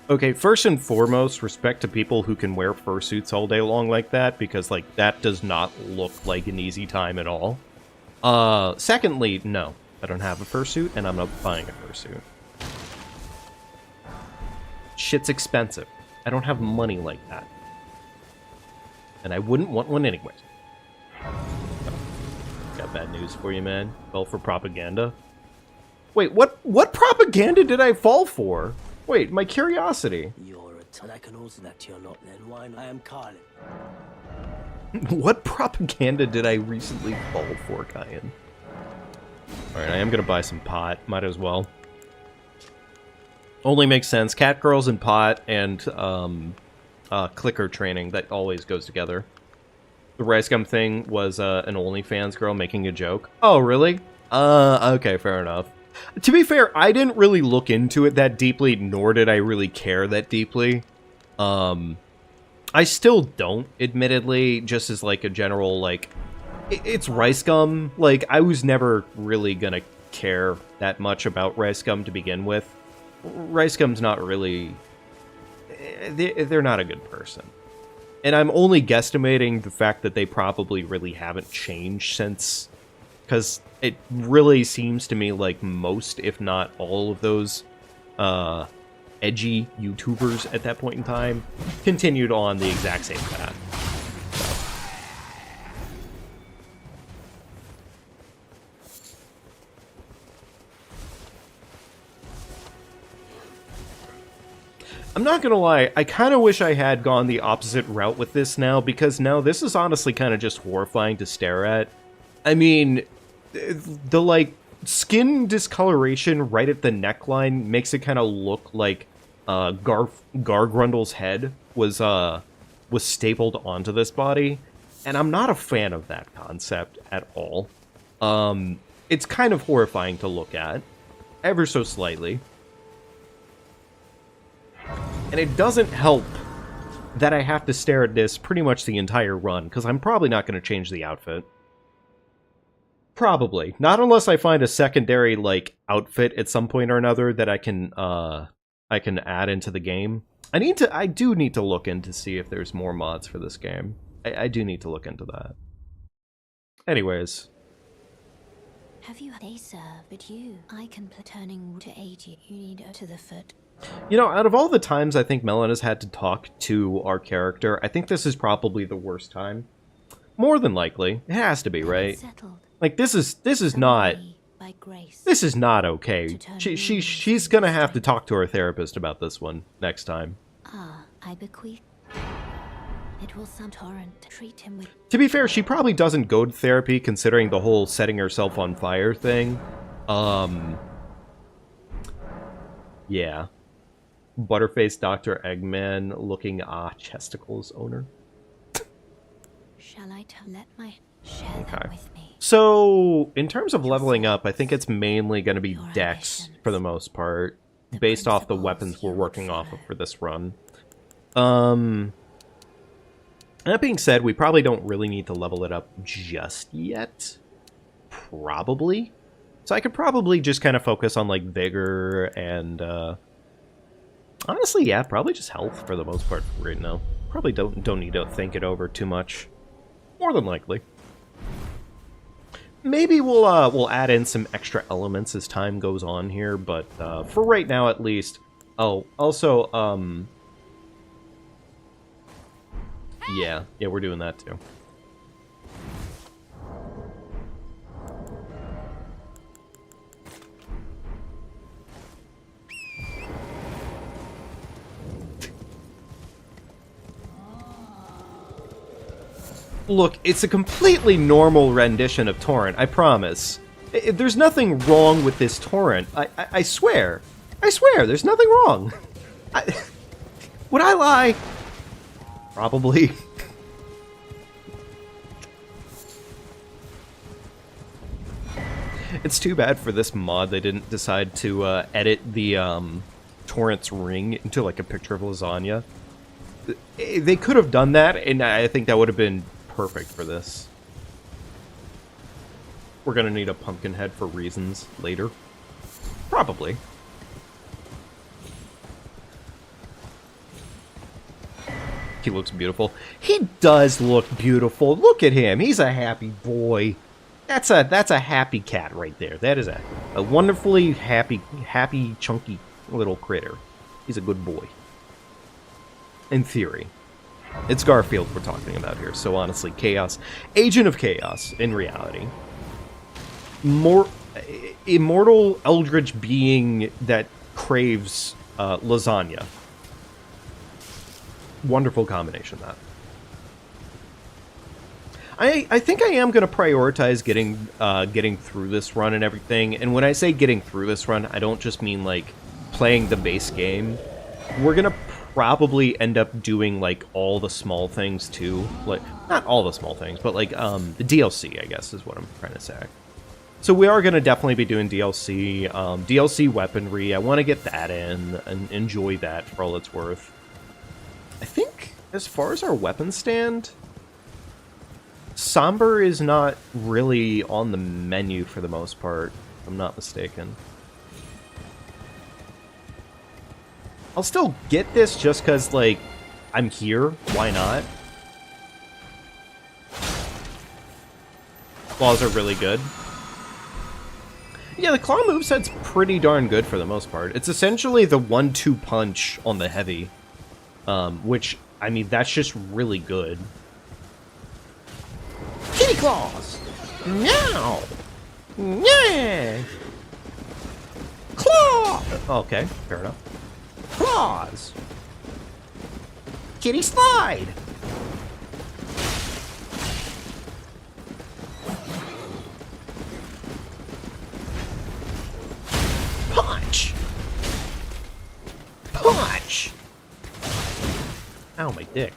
Okay, first and foremost, respect to people who can wear fursuits all day long like that, because, like, that does not look like an easy time at all. Secondly, no. I don't have a fursuit, and I'm not buying a fursuit. Shit's expensive. I don't have money like that. And I wouldn't want one anyways. Got bad news for you, man. Fell for propaganda. Wait, what propaganda did I fall for? Wait, my curiosity. You're a ton. I can also that you're not then. Why? I am Carlin. What propaganda did I recently fall for, Kyan? Alright, I am gonna buy some pot. Might as well. Only makes sense. Cat girls and pot and, clicker training, that always goes together. The rice gum thing was an OnlyFans girl making a joke. Oh, really? Okay, fair enough. To be fair, I didn't really look into it that deeply, nor did I really care that deeply. I still don't, admittedly, just as like a general, like, it's rice gum. Like, I was never really gonna care that much about rice gum to begin with. Rice gum's not really... They're not a good person. And I'm only guesstimating the fact that they probably really haven't changed since... Because it really seems to me like most, if not all of those edgy YouTubers at that point in time continued on the exact same path. I'm not gonna lie, I kind of wish I had gone the opposite route with this now, because now this is honestly kind of just horrifying to stare at. I mean, the, like, skin discoloration right at the neckline makes it kind of look like Gargrundel's head was stapled onto this body, and I'm not a fan of that concept at all. It's kind of horrifying to look at, ever so slightly. And it doesn't help that I have to stare at this pretty much the entire run, because I'm probably not going to change the outfit. Probably. Not unless I find a secondary, like, outfit at some point or another that I can add into the game. I do need to look in to see if there's more mods for this game. I do need to look into that. Anyways. Have you they serve but you? I can turning to aid you. You need to the foot. You know, out of all the times I think Melon has had to talk to our character, I think this is probably the worst time. More than likely. It has to be, right? Like, this is not... This is not okay. She's gonna have to talk to her therapist about this one next time. I bequeath. It will some torrent treat him with... To be fair, she probably doesn't go to therapy, considering the whole setting herself on fire thing. Yeah. Butterface Dr. Eggman looking, chesticles owner. Shall I let my share them with me? So, in terms of leveling up, I think it's mainly going to be Dex for the most part, based off the weapons we're working off of for this run. That being said, we probably don't really need to level it up just yet. Probably. So I could probably just kind of focus on, like, Vigor and, honestly, yeah, probably just health for the most part right now. Probably don't need to think it over too much. More than likely. Maybe we'll add in some extra elements as time goes on here, but for right now at least. Oh, also, yeah, we're doing that too. Look, it's a completely normal rendition of Torrent, I promise. There's nothing wrong with this Torrent. I swear. I swear, there's nothing wrong. Would I lie? Probably. It's too bad for this mod they didn't decide to edit the Torrent's ring into like a picture of lasagna. They could have done that, and I think that would have been perfect for this. We're gonna need a pumpkin head for reasons later. Probably. He looks beautiful. He does look beautiful. Look at him. He's a happy boy. That's a happy cat right there. That is a wonderfully happy, chunky little critter. He's a good boy. In theory. It's Garfield we're talking about here, so honestly, Chaos. Agent of Chaos, in reality. Immortal eldritch being that craves lasagna. Wonderful combination, that. I think I am going to prioritize getting through this run and everything, and when I say getting through this run, I don't just mean, like, playing the base game. We're going to probably end up doing, like, all the small things, too. Like, not all the small things, but, like, the DLC, I guess, is what I'm trying to say. So we are going to definitely be doing DLC. DLC weaponry, I want to get that in and enjoy that for all it's worth. I think, as far as our weapons stand, Somber is not really on the menu for the most part, if I'm not mistaken. I'll still get this just because, like, I'm here. Why not? Claws are really good. Yeah, the claw moveset's pretty darn good for the most part. It's essentially the 1-2 punch on the heavy. Which, I mean, that's just really good. Kitty claws! Meow! Yeah! Claw! Okay, fair enough. Claws! Kitty slide! Punch! Punch! Ow, my dick.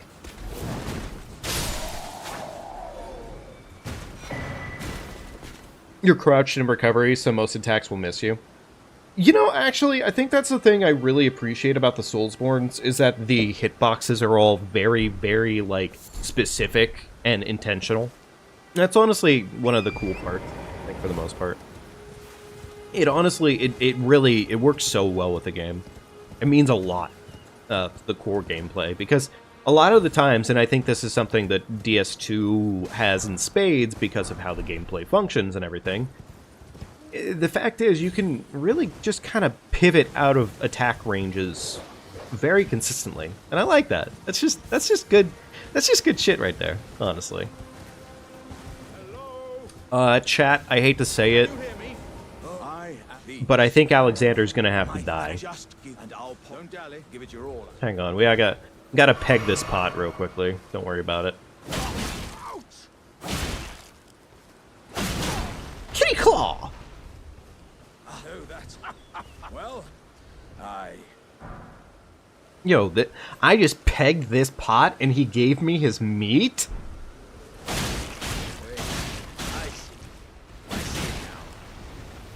You're crouched in recovery, so most attacks will miss you. You know, actually, I think that's the thing I really appreciate about the Soulsborns, is that the hitboxes are all very, very, like, specific and intentional. That's honestly one of the cool parts, I think, for the most part. It honestly, it really, it works so well with the game. It means a lot, the core gameplay, because a lot of the times, and I think this is something that DS2 has in spades because of how the gameplay functions and everything, the fact is you can really just kind of pivot out of attack ranges very consistently, and I like that. That's just good. That's just good shit right there, honestly. Chat, I hate to say it, but I think Alexander's gonna have to die. Hang on, I gotta peg this pot real quickly. Don't worry about it. Kitty claw! Well, Yo, I just pegged this pot and he gave me his meat?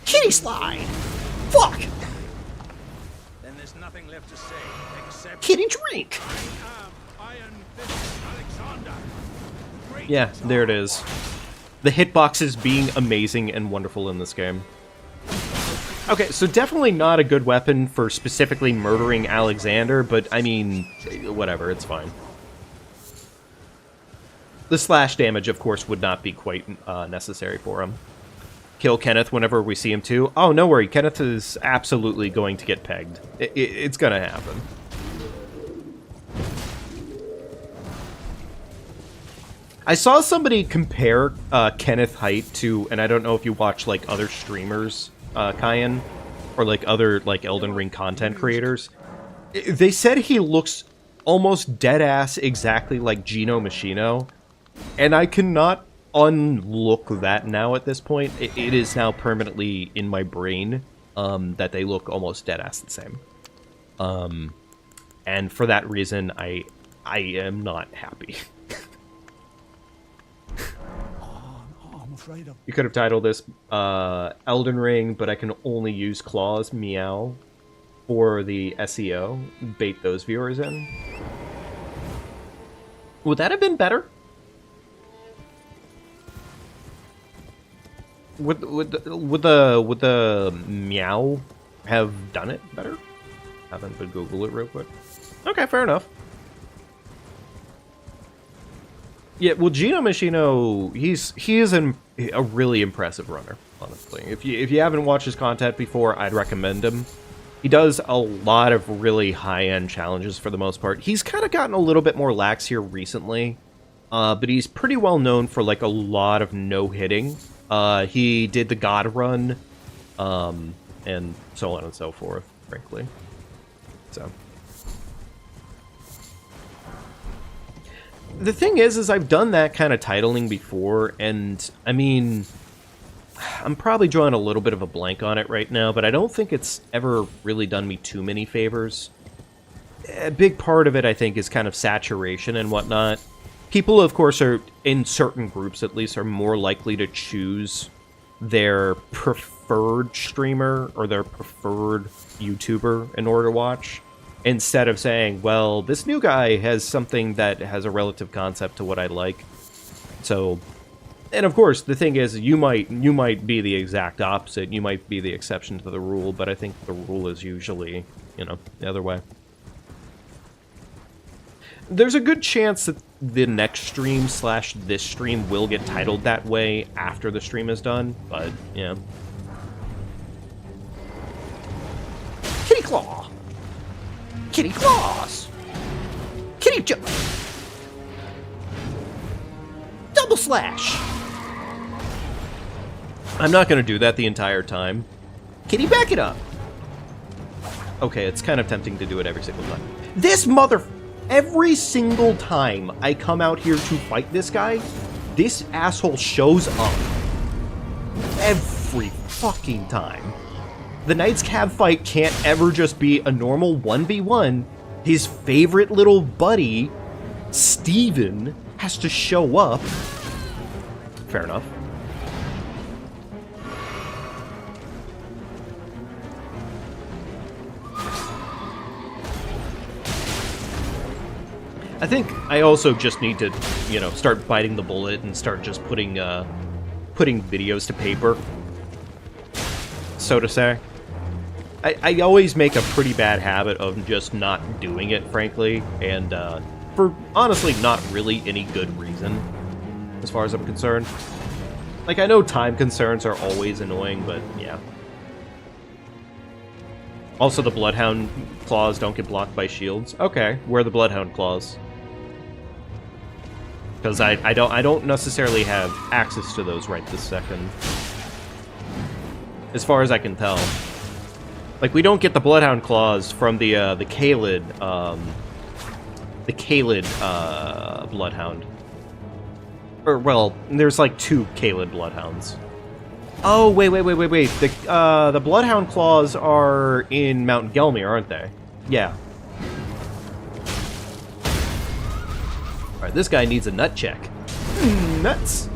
Kitty slide! Fuck! then there's nothing left to say except Kitty drink! Iron Fist Alexander. Yeah, there it is. The hitboxes being amazing and wonderful in this game. Okay, so definitely not a good weapon for specifically murdering Alexander, but I mean, whatever, it's fine. The slash damage, of course, would not be quite necessary for him. Kill Kenneth whenever we see him too. Oh, no worry, Kenneth is absolutely going to get pegged. It's gonna happen. I saw somebody compare Kenneth height to, and I don't know if you watch like other streamers, Kyan, or like other like Elden Ring content creators. They said he looks almost dead-ass exactly like Gino Machino, and I cannot unlook that now at this point. It is now permanently in my brain that they look almost dead-ass the same. And for that reason, I am not happy. You could have titled this Elden Ring, but I can only use claws, meow, for the SEO. Bait those viewers in. Would that have been better? Would the meow have done it better? Haven't, but Google it real quick. Okay, fair enough. Yeah, well, Gino Machino, he is a really impressive runner, honestly. If you haven't watched his content before, I'd recommend him. He does a lot of really high-end challenges for the most part. He's kind of gotten a little bit more lax here recently, but he's pretty well known for like a lot of no-hitting. He did the God Run, and so on and so forth, frankly. So. The thing is I've done that kind of titling before, and, I mean, I'm probably drawing a little bit of a blank on it right now, but I don't think it's ever really done me too many favors. A big part of it, I think, is kind of saturation and whatnot. People, of course, are, in certain groups at least, are more likely to choose their preferred streamer or their preferred YouTuber in order to watch, instead of saying, well, this new guy has something that has a relative concept to what I like. So, and of course, the thing is, you might be the exact opposite. You might be the exception to the rule, but I think the rule is usually, you know, the other way. There's a good chance that the next stream / this stream will get titled that way after the stream is done, but, yeah. Kitty Claw! Kitty claws! Kitty jump! Double slash! I'm not gonna do that the entire time. Kitty, back it up! Okay, it's kind of tempting to do it every single time. This mother... Every single time I come out here to fight this guy, this asshole shows up. Every fucking time. The Knight's Cab fight can't ever just be a normal 1v1. His favorite little buddy, Steven, has to show up. Fair enough. I think I also just need to, you know, start biting the bullet and start just putting videos to paper, so to say. I always make a pretty bad habit of just not doing it, frankly, and for honestly not really any good reason, as far as I'm concerned. Like, I know time concerns are always annoying, but yeah. Also, the Bloodhound claws don't get blocked by shields. Okay, where are the Bloodhound claws? Because I don't necessarily have access to those right this second, as far as I can tell. Like, we don't get the Bloodhound claws from the Caelid Bloodhound. Or, well, there's like 2 Caelid Bloodhounds. Oh, wait. The Bloodhound claws are in Mount Gelmir, aren't they? Yeah. Alright, this guy needs a nut check. Nuts!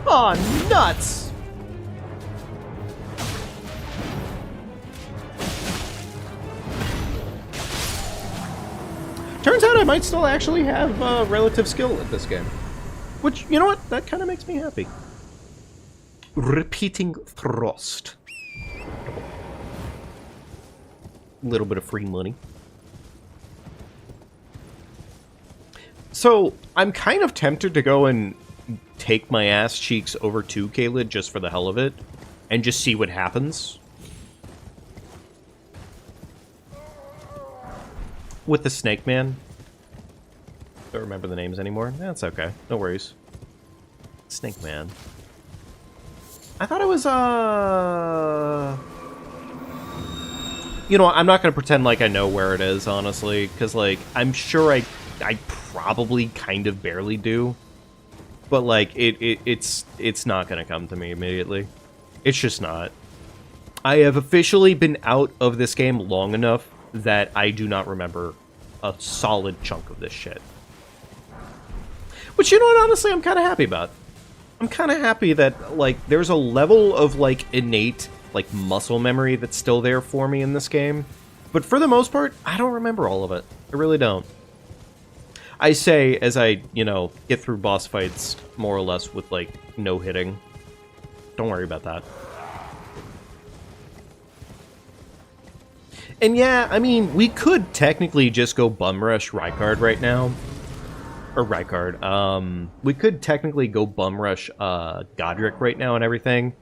Aw, nuts! Turns out I might still actually have relative skill at this game. Which, you know what? That kind of makes me happy. Repeating thrust. Little bit of free money. So, I'm kind of tempted to go and take my ass cheeks over to Caelid just for the hell of it, and just see what happens. With the Snake Man. Don't remember the names anymore. That's okay. No worries. Snake Man. I thought it was, you know, I'm not going to pretend like I know where it is, honestly, because, like, I'm sure I probably kind of barely do. But, like, it's not going to come to me immediately. It's just not. I have officially been out of this game long enough that I do not remember a solid chunk of this shit. Which, you know what, honestly, I'm kind of happy about. I'm kind of happy that, like, there's a level of, like, innate, like, muscle memory that's still there for me in this game. But for the most part, I don't remember all of it. I really don't. I say, as I, you know, get through boss fights, more or less, with, like, no hitting. Don't worry about that. And yeah, I mean, we could technically just go bum rush Rykard right now. Or Rykard. We could technically go bum rush Godric right now and everything.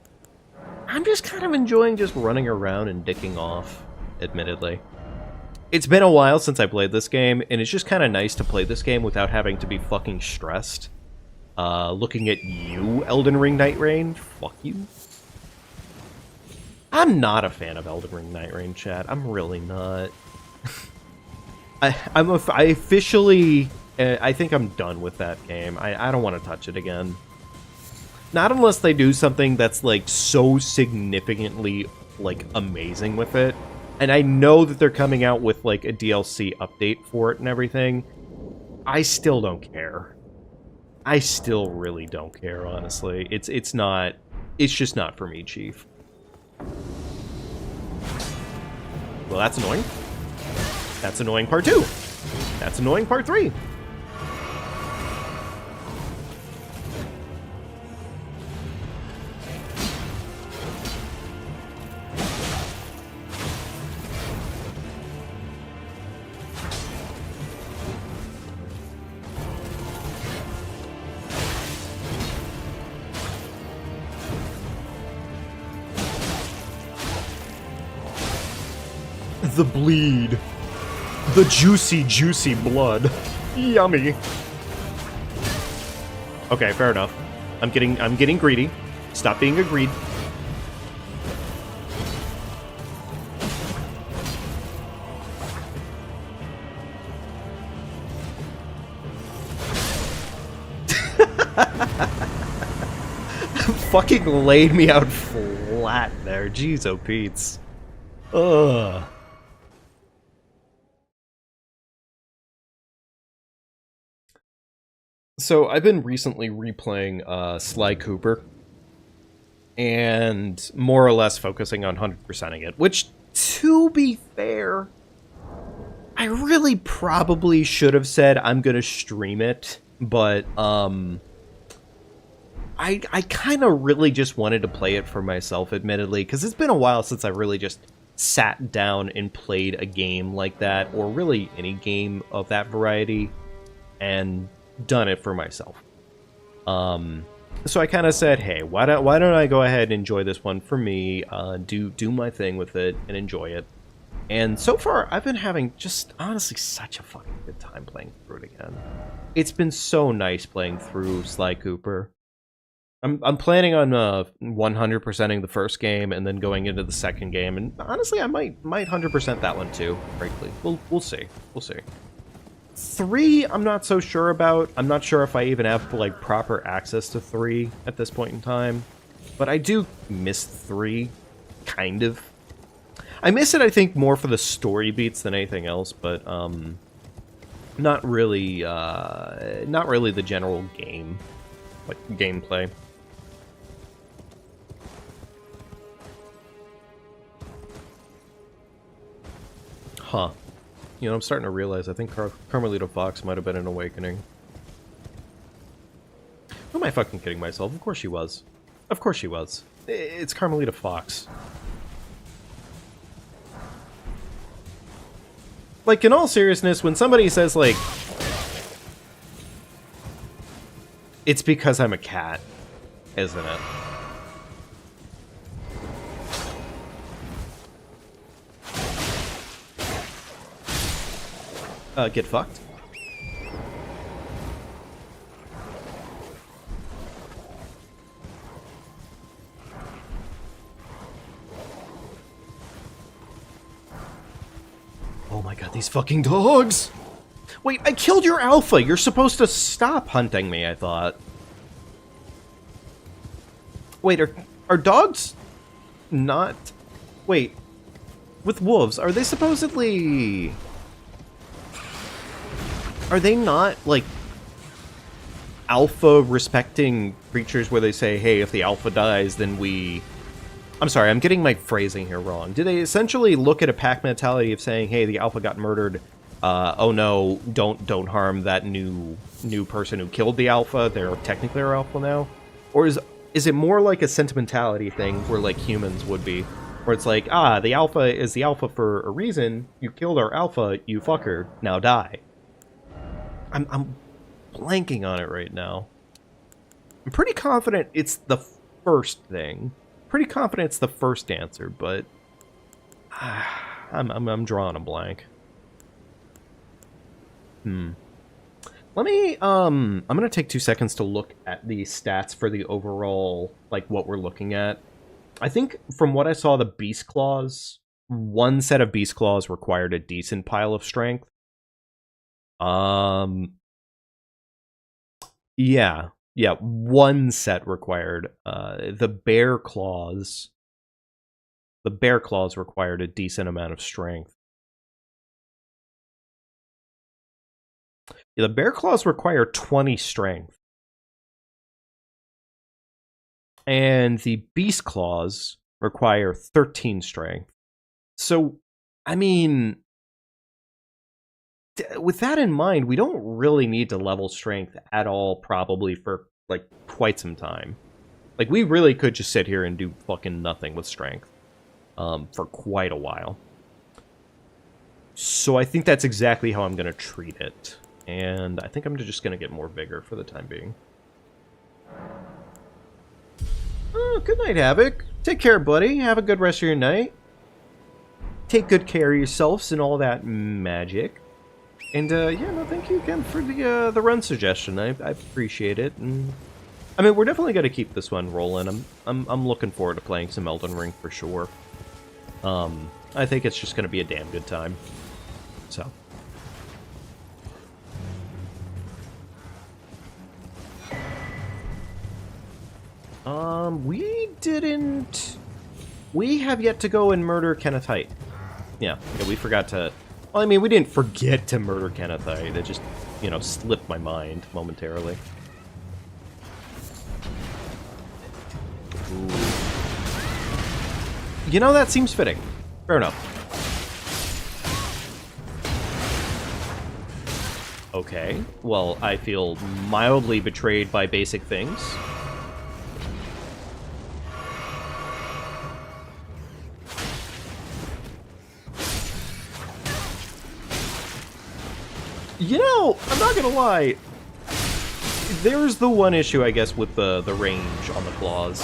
I'm just kind of enjoying just running around and dicking off, admittedly. It's been a while since I played this game, and it's just kind of nice to play this game without having to be fucking stressed. Looking at you, Elden Ring Night Rain, fuck you. I'm not a fan of Elden Ring Night Rain, chat. I'm really not. I officially... I think I'm done with that game. I don't want to touch it again. Not unless they do something that's, like, so significantly, like, amazing with it. And I know that they're coming out with, like, a DLC update for it and everything. I still don't care. I still really don't care, honestly. It's just not for me, Chief. Well, that's annoying. That's annoying part 2. That's annoying part 3. The bleed. The juicy, juicy blood. Yummy. Okay, fair enough. I'm getting greedy. Stop being a greed. Fucking laid me out flat there. Jeez, oh Pete's. Ugh. So I've been recently replaying Sly Cooper, and more or less focusing on 100%ing it, which, to be fair, I really probably should have said I'm gonna stream it, but I kind of really just wanted to play it for myself, admittedly, because it's been a while since I really just sat down and played a game like that, or really any game of that variety, and done it for myself. So I kind of said, hey, why don't I go ahead and enjoy this one for me, do my thing with it, and enjoy it. And so far, I've been having just, honestly, such a fucking good time playing through it again. It's been so nice playing through Sly Cooper. I'm planning on 100%ing the first game and then going into the second game, and honestly, I might 100% that one too, frankly. We'll see. We'll see. 3, I'm not so sure about. I'm not sure if I even have, like, proper access to 3 at this point in time. But I do miss 3, kind of. I miss it, I think, more for the story beats than anything else, but, not really the general game, like, gameplay. Huh. You know, I'm starting to realize I think Carmelita Fox might have been an awakening. Who am I fucking kidding myself? Of course she was. Of course she was. It's Carmelita Fox. Like, in all seriousness, when somebody says, like, it's because I'm a cat, isn't it? Get fucked. Oh my god, these fucking dogs! Wait, I killed your alpha! You're supposed to stop hunting me, I thought. Wait, are dogs not... Wait, with wolves, are they supposedly... Are they not, like, alpha-respecting creatures where they say, hey, if the alpha dies, then we... I'm sorry, I'm getting my phrasing here wrong. Do they essentially look at a pack mentality of saying, hey, the alpha got murdered, oh no, don't harm that new person who killed the alpha, they're technically our alpha now? Or is it more like a sentimentality thing where, like, humans would be? Where it's like, the alpha is the alpha for a reason, you killed our alpha, you fucker, now die. I'm blanking on it right now. I'm pretty confident it's the first thing. Pretty confident it's the first answer, but I'm drawing a blank. Let me I'm gonna take 2 seconds to look at the stats for the overall, like, what we're looking at. I think from what I saw, the beast claws, one set of beast claws required a decent pile of strength. Yeah, one set required. The bear claws required a decent amount of strength. Yeah, the bear claws require 20 strength. And the beast claws require 13 strength. So, I mean... with that in mind, we don't really need to level strength at all, probably, for, like, quite some time. Like, we really could just sit here and do fucking nothing with strength for quite a while. So I think that's exactly how I'm going to treat it. And I think I'm just going to get more vigor for the time being. Oh, good night, Havoc. Take care, buddy. Have a good rest of your night. Take good care of yourselves and all that magic. And, yeah, no, thank you again for the run suggestion. I appreciate it. And, I mean, we're definitely going to keep this one rolling. I'm looking forward to playing some Elden Ring for sure. I think it's just going to be a damn good time. So. We didn't... We have yet to go and murder Kenneth Haight. Yeah, we forgot to... Well, I mean, we didn't forget to murder Kenneth Haight. It just, you know, slipped my mind momentarily. Ooh. You know, that seems fitting. Fair enough. Okay, well, I feel mildly betrayed by basic things. You know, I'm not gonna lie. There's the one issue, I guess, with the range on the claws.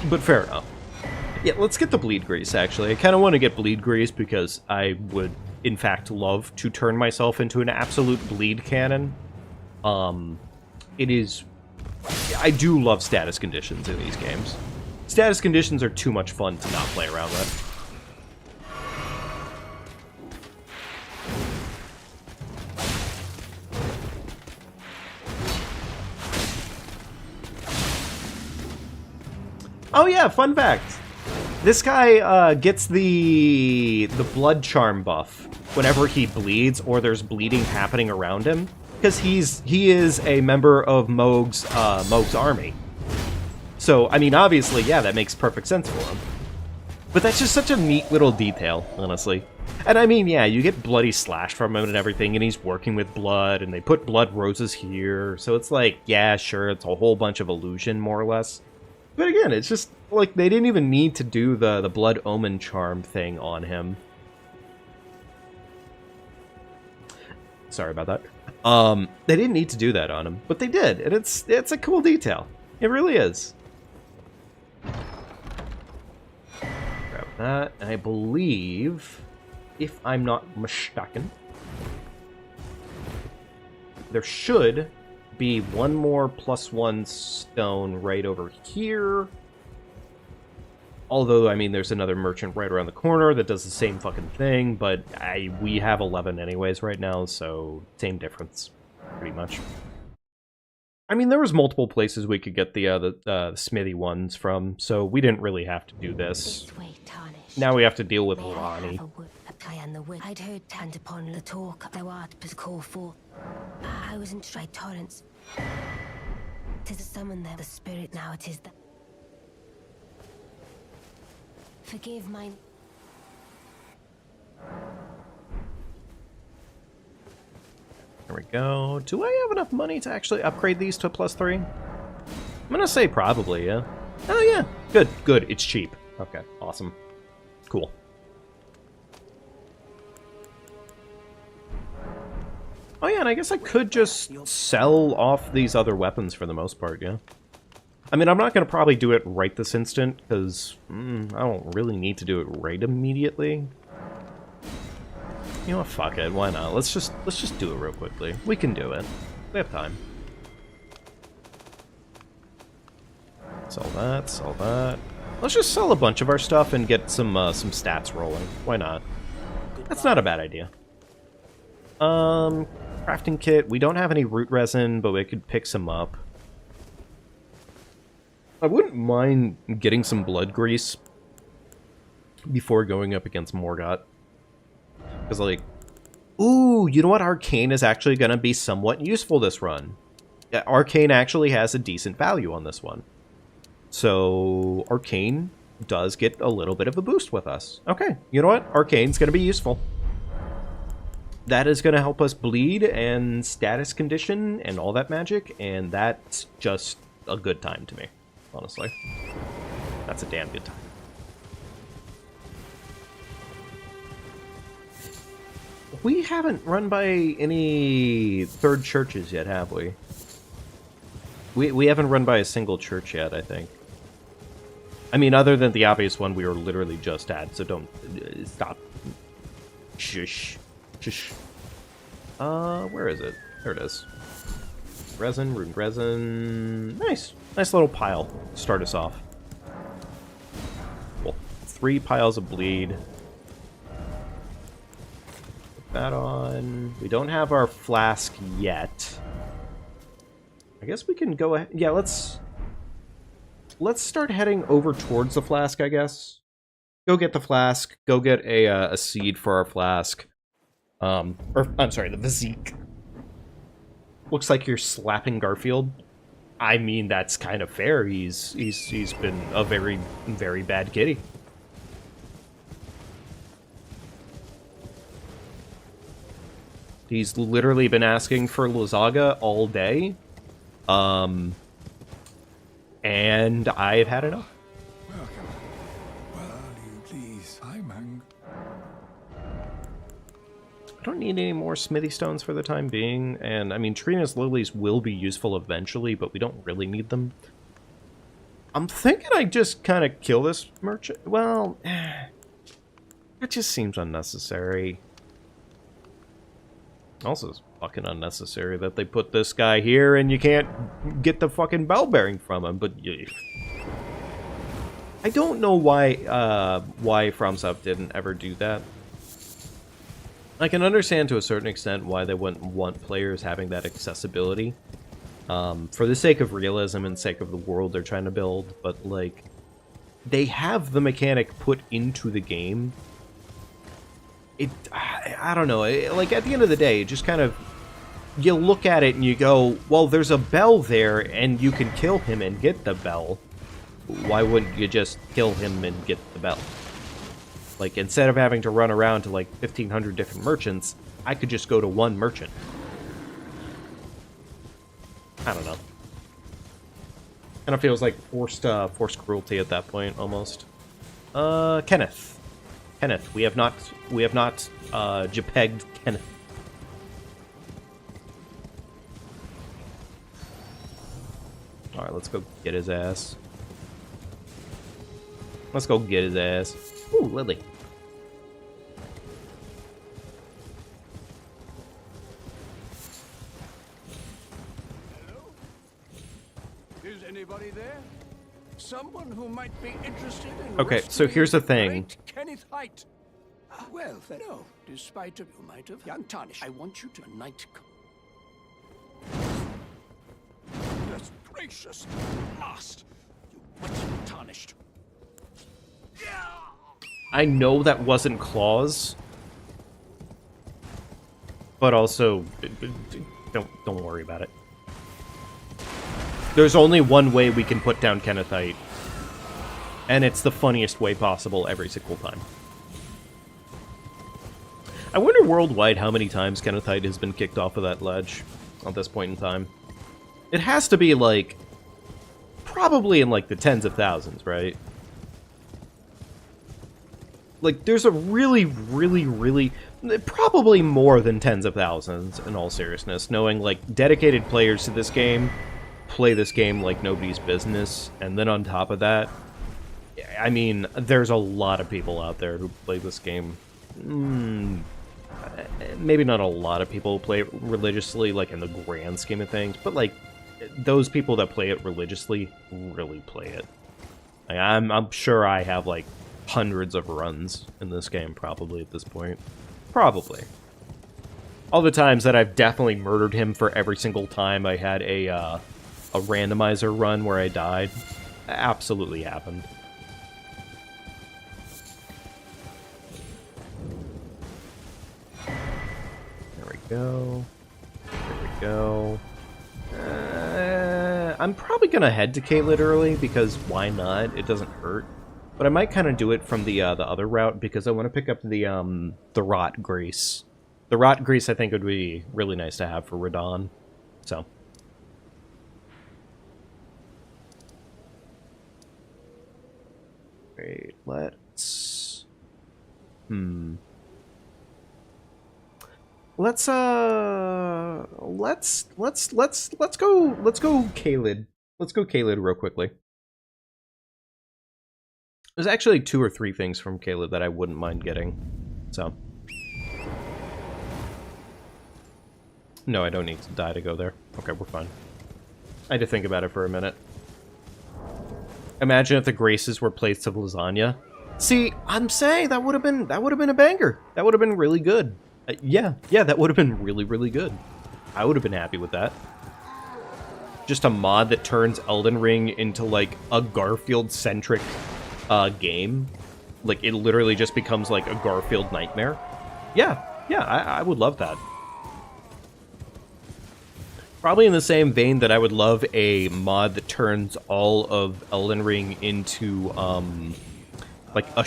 But fair enough. Yeah, let's get the bleed grease, actually. I kind of want to get bleed grease because I would, in fact, love to turn myself into an absolute bleed cannon. It is... I do love status conditions in these games. Status conditions are too much fun to not play around with. Oh yeah, fun fact. This guy gets the blood charm buff whenever he bleeds or there's bleeding happening around him, because he is a member of Mohg's army. So I mean, obviously, yeah, that makes perfect sense for him. But that's just such a neat little detail, honestly. And I mean, yeah, you get bloody slash from him and everything, and he's working with blood, and they put blood roses here, so it's like, yeah, sure, it's a whole bunch of illusion, more or less. But again, it's just, like, they didn't even need to do the blood omen charm thing on him. Sorry about that. They didn't need to do that on him, but they did, and it's a cool detail. It really is. Grab that, and I believe, if I'm not mistaken, there should be one more +1 stone right over here. Although, I mean, there's another merchant right around the corner that does the same fucking thing, but we have 11 anyways right now, so same difference, pretty much. I mean, there was multiple places we could get the smithy ones from, so we didn't really have to do this. Now we have to deal with Ronnie. I'd heard hand upon the talk thou art but call forth. I was in straight torrents. 'Tis a summon there, the spirit now it is that. Forgive mine. There we go. Do I have enough money to actually upgrade these to a +3? I'm gonna say probably, yeah. Oh yeah, good, good, it's cheap. Okay, awesome. Cool. Oh yeah, and I guess I could just sell off these other weapons for the most part, yeah. I mean, I'm not going to probably do it right this instant, because I don't really need to do it right immediately. You know what, fuck it, why not? Let's just do it real quickly. We can do it. We have time. Sell that, sell that. Let's just sell a bunch of our stuff and get some stats rolling. Why not? That's not a bad idea. Crafting kit. We don't have any root resin, but we could pick some up. I wouldn't mind getting some blood grease before going up against Morgott. Because, like, ooh, you know what? Arcane is actually going to be somewhat useful this run. Yeah, Arcane actually has a decent value on this one. So, Arcane does get a little bit of a boost with us. Okay, you know what? Arcane's going to be useful. That is going to help us bleed and status condition and all that magic, and that's just a good time to me, honestly. That's a damn good time. We haven't run by any third churches yet, have we? We haven't run by a single church yet, I think. I mean, other than the obvious one we were literally just at, so don't... stop. Shush. Shush. Where is it? There it is. Resin, rune resin... Nice. Nice little pile to start us off. Cool. 3 piles of bleed. Put that on. We don't have our flask yet. I guess we can go ahead. Yeah, let's start heading over towards the flask, I guess. Go get the flask. Go get a seed for our flask. Or, I'm sorry, the physique. Looks like you're slapping Garfield. I mean, that's kind of fair. He's been a very, very bad kitty. He's literally been asking for Lazaga all day. And I've had enough. Welcome. Well, you please. Hi, Mang. I don't need any more smithy stones for the time being, and I mean, Trina's lilies will be useful eventually, but we don't really need them. I'm thinking I just kind of kill this merchant. Well, that just seems unnecessary. Also, it's fucking unnecessary that they put this guy here and you can't get the fucking bell bearing from him, but I don't know why FromSoft didn't ever do that. I can understand to a certain extent why they wouldn't want players having that accessibility. For the sake of realism and sake of the world they're trying to build, but, like, they have the mechanic put into the game. I don't know, like, at the end of the day, it just kind of, you look at it and you go, well, there's a bell there, and you can kill him and get the bell. Why wouldn't you just kill him and get the bell? Like, instead of having to run around to, like, 1,500 different merchants, I could just go to one merchant. I don't know. Kind of feels like forced cruelty at that point, almost. Kenneth. Kenneth, we have not JPEG'd Kenneth. Alright, let's go get his ass. Let's go get his ass. Ooh, Lily. Hello? Is anybody there? Someone who might be interested in Okay, so here's the thing. great Kenneth Height. Well, then, no. Despite of you might have untarnished. I want you to knight. Goodness gracious! Last, you what's tarnished. I know that wasn't Claws, but also don't worry about it. There's only one way we can put down Kennethite, and it's the funniest way possible every single time. I wonder worldwide how many times Kennethite has been kicked off of that ledge at this point in time. It has to be, like, probably in, like, the tens of thousands, right? Like, there's a really, probably more than tens of thousands, in all seriousness, knowing, like, dedicated players to this game play this game like nobody's business, and then on top of that, I mean, there's a lot of people out there who play this game. Maybe not a lot of people who play it religiously, like, in the grand scheme of things, but, like, those people that play it religiously really play it. Like, I'm sure I have, like, hundreds of runs in this game, probably, at this point. Probably. All the times that I've definitely murdered him for every single time I had a randomizer run where I died. Absolutely happened. There we go. There we go. I'm probably gonna head to Caelid early, because why not? It doesn't hurt. But I might kind of do it from the other route, because I want to pick up the rot grease. The rot grease, I think, would be really nice to have for Radon. So. Wait, let's... Let's go Caelid. Let's go Caelid real quickly. There's actually 2 or 3 things from Caelid that I wouldn't mind getting. So. No, I don't need to die to go there. Okay, we're fine. I had to think about it for a minute. Imagine if the graces were plates of lasagna. See, I'm saying that would have been a banger. That would have been really good. Yeah, that would have been really, really good. I would have been happy with that. just a mod that turns Elden Ring into like a Garfield-centric game. Like it literally just becomes like a Garfield nightmare. Yeah, I would love that. Probably in the same vein that I would love a mod that turns all of Elden Ring into like a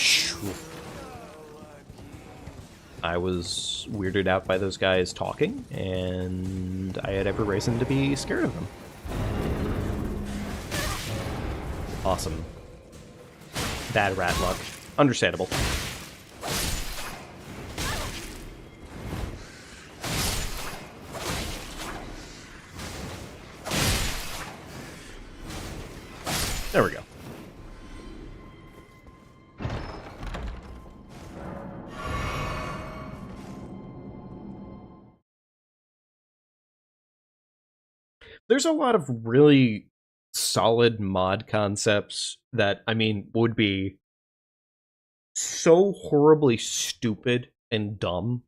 I was weirded out by those guys talking, and I had every reason to be scared of them. Awesome. Bad rat luck. Understandable. There we go. There's a lot of really solid mod concepts that, I mean, would be so horribly stupid and dumb,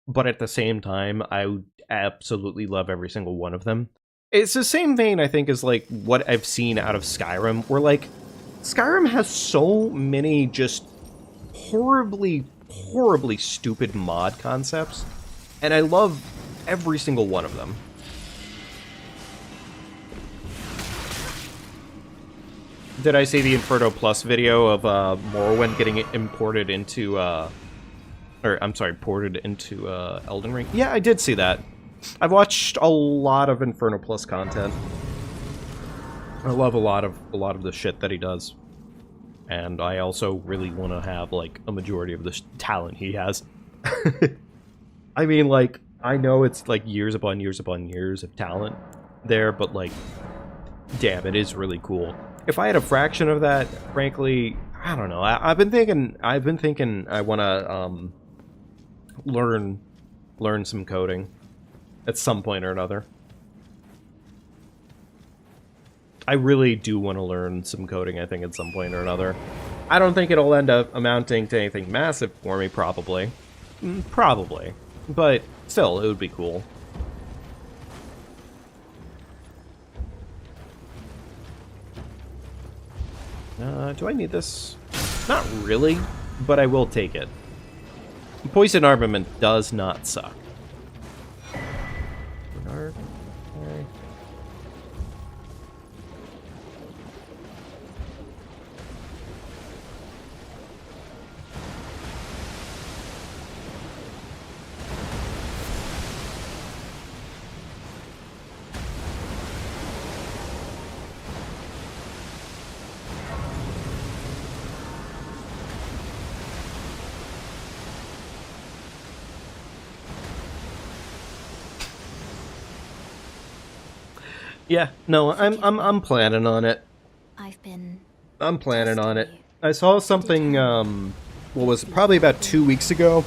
but at the same time, I would absolutely love every single one of them. It's the same vein, I think, as, like, what I've seen out of Skyrim, where, like, Skyrim has so many just horribly, horribly stupid mod concepts, and I love every single one of them. Did I see the Inferno Plus video of Morrowind getting imported into, ported into Elden Ring? Yeah, I did see that. I've watched a lot of Inferno Plus content. I love a lot of the shit that he does, and I also really want to have like a majority of the talent he has. I mean, like, I know it's like years upon years upon years of talent there, but like, damn, it is really cool. If I had a fraction of that, frankly, I don't know. I've been thinking I want to learn some coding at some point or another. I really do want to learn some coding, I think, at some point or another. I don't think it'll end up amounting to anything massive for me, probably. Probably. But still, it would be cool. Do I need this? Not really, but I will take it. Poison armament does not suck. Bernard? Okay. Yeah, no, I'm planning on it. I'm planning on it. I saw something, what was it, probably about 2 weeks ago,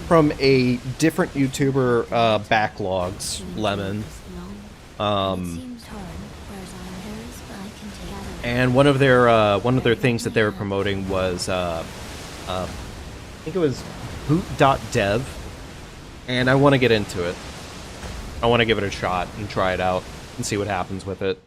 from a different YouTuber, Backlogs, Lemon. And one of their things that they were promoting was, I think it was boot.dev, and I want to get into it. I want to give it a shot and try it out and see what happens with it.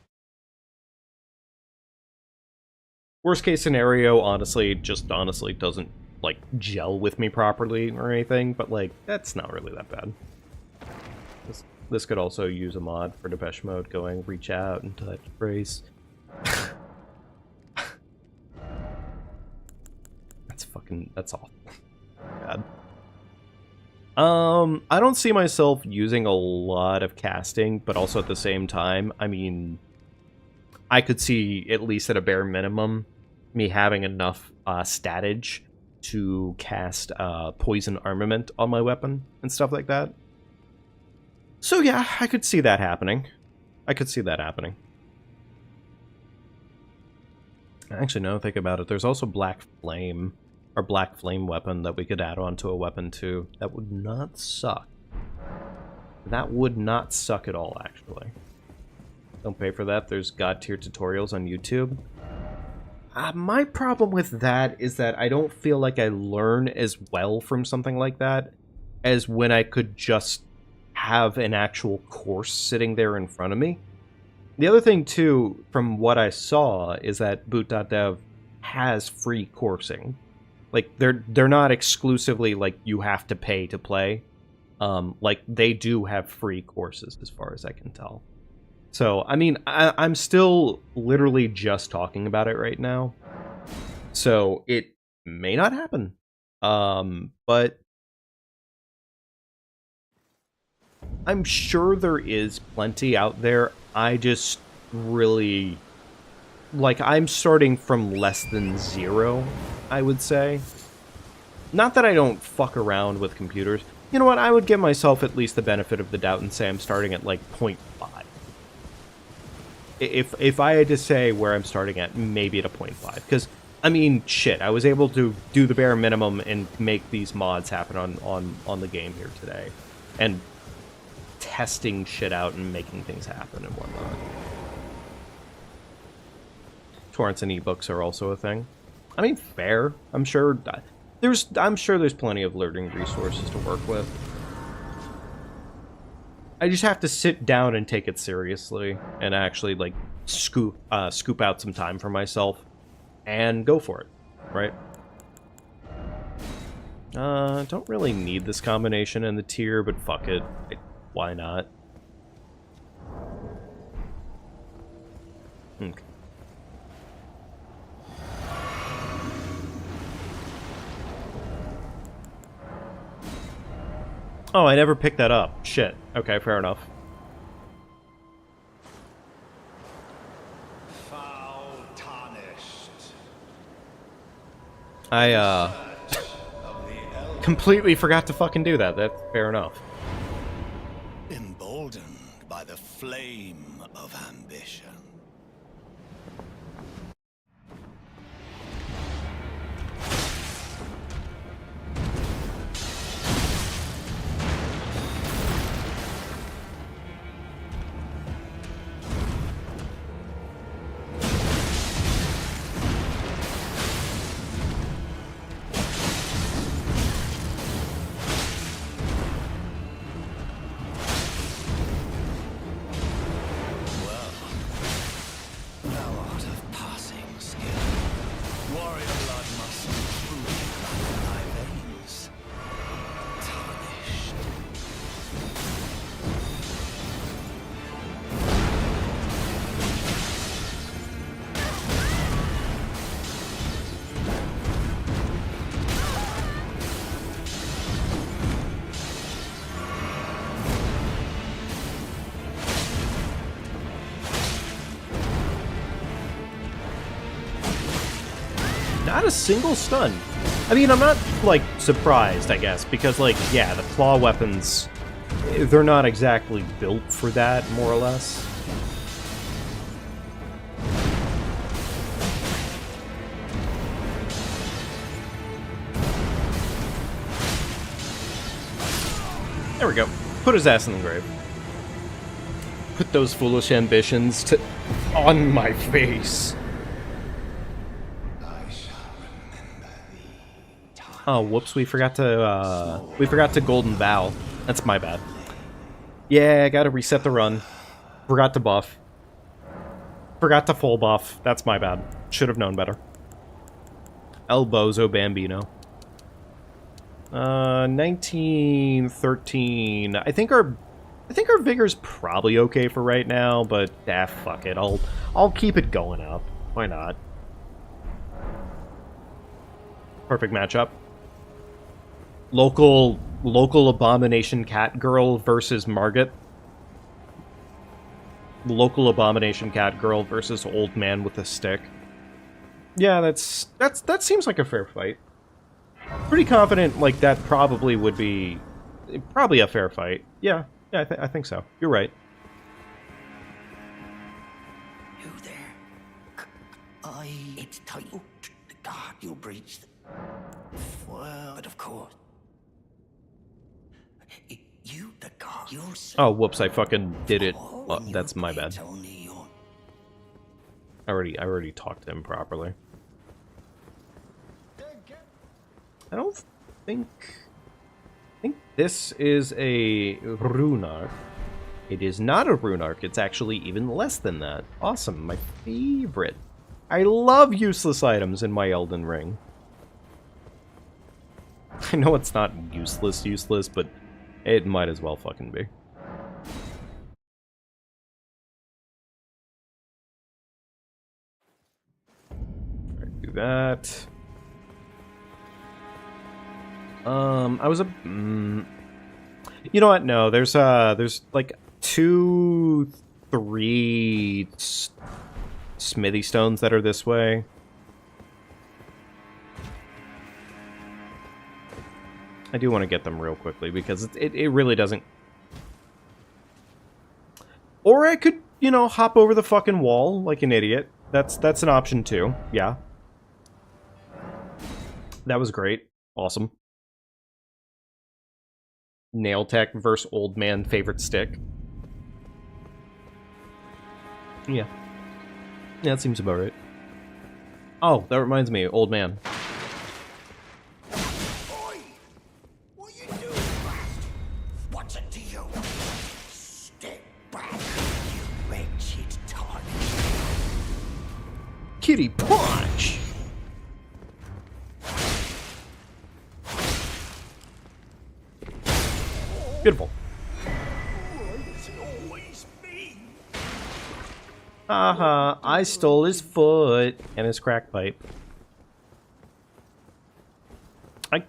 Worst case scenario, honestly doesn't, like, gel with me properly or anything, but, like, that's not really that bad. This could also use a mod for Depeche Mode going, reach out and touch brace. That's awful. God. I don't see myself using a lot of casting, but also at the same time, I mean, I could see, at least at a bare minimum, me having enough statage to cast poison armament on my weapon and stuff like that. So yeah, I could see that happening. Actually, no, think about it. There's also Black Flame, or Black Flame weapon that we could add onto a weapon too. That would not suck. That would not suck at all, actually. Don't pay for that. There's God tier tutorials on YouTube. My problem with that is that I don't feel like I learn as well from something like that as when I could just have an actual course sitting there in front of me. The other thing, too, from what I saw, is that boot.dev has free coursing. Like, they're not exclusively, like, you have to pay to play. Like, they do have free courses, as far as I can tell. So, I mean, I'm still literally just talking about it right now. So, it may not happen. But I'm sure there is plenty out there. I just really... Like, I'm starting from less than 0, I would say. Not that I don't fuck around with computers. You know what? I would give myself at least the benefit of the doubt and say I'm starting at, like, 0.5. If I had to say where I'm starting at, maybe at a 0.5. Because, I mean, shit, I was able to do the bare minimum and make these mods happen on the game here today. And testing shit out and making things happen and whatnot. Torrents and ebooks are also a thing. I mean, fair. I'm sure there's plenty of learning resources to work with. I just have to sit down and take it seriously and actually, like, scoop out some time for myself and go for it, right? Don't really need this combination in the tier, but fuck it. Why not? Okay. Oh, I never picked that up. Shit. Okay, fair enough. Foul tarnished. I, completely forgot to fucking do that. That's fair enough. Emboldened by the flame of ambition. Not a single stun. I mean, I'm not, like, surprised, I guess, because, like, yeah, the claw weapons, they're not exactly built for that, more or less. There we go. Put his ass in the grave. Put those foolish ambitions on my face. Oh, whoops, we forgot to golden vow. That's my bad. Yeah, I gotta reset the run. Forgot to buff. Forgot to full buff. That's my bad. Should have known better. El Bozo Bambino. 1913. I think our vigor's probably okay for right now, but fuck it. I'll keep it going up. Why not? Perfect matchup. Local abomination cat girl versus Margit. Local abomination cat girl versus old man with a stick. Yeah, that seems like a fair fight. Pretty confident, like, that probably would be a fair fight. Yeah, I think so. You're right. You there? It's tight. Oh, the guard you breached. Well, but of course. You, the guard. Oh, whoops! I fucking did it. Well, that's my bad. I already talked to him properly. I don't think this is a Runar. It is not a rune arc. It's actually even less than that. Awesome. My favorite. I love useless items in my Elden Ring. I know it's not useless, but it might as well fucking be. Alright, do that. I was you know what? No, there's like 2, 3 smithy stones that are this way. I do want to get them real quickly because it really doesn't. Or I could, you know, hop over the fucking wall like an idiot. That's an option too. Yeah. That was great. Awesome. Nail tech versus old man favorite stick. Yeah. Yeah, that seems about right. Oh, that reminds me, old man. Oi! What you doing, bastard? What's it to you? Step back, you wretched target. Kitty punch! Beautiful. It's always me. I stole his foot and his crack pipe. I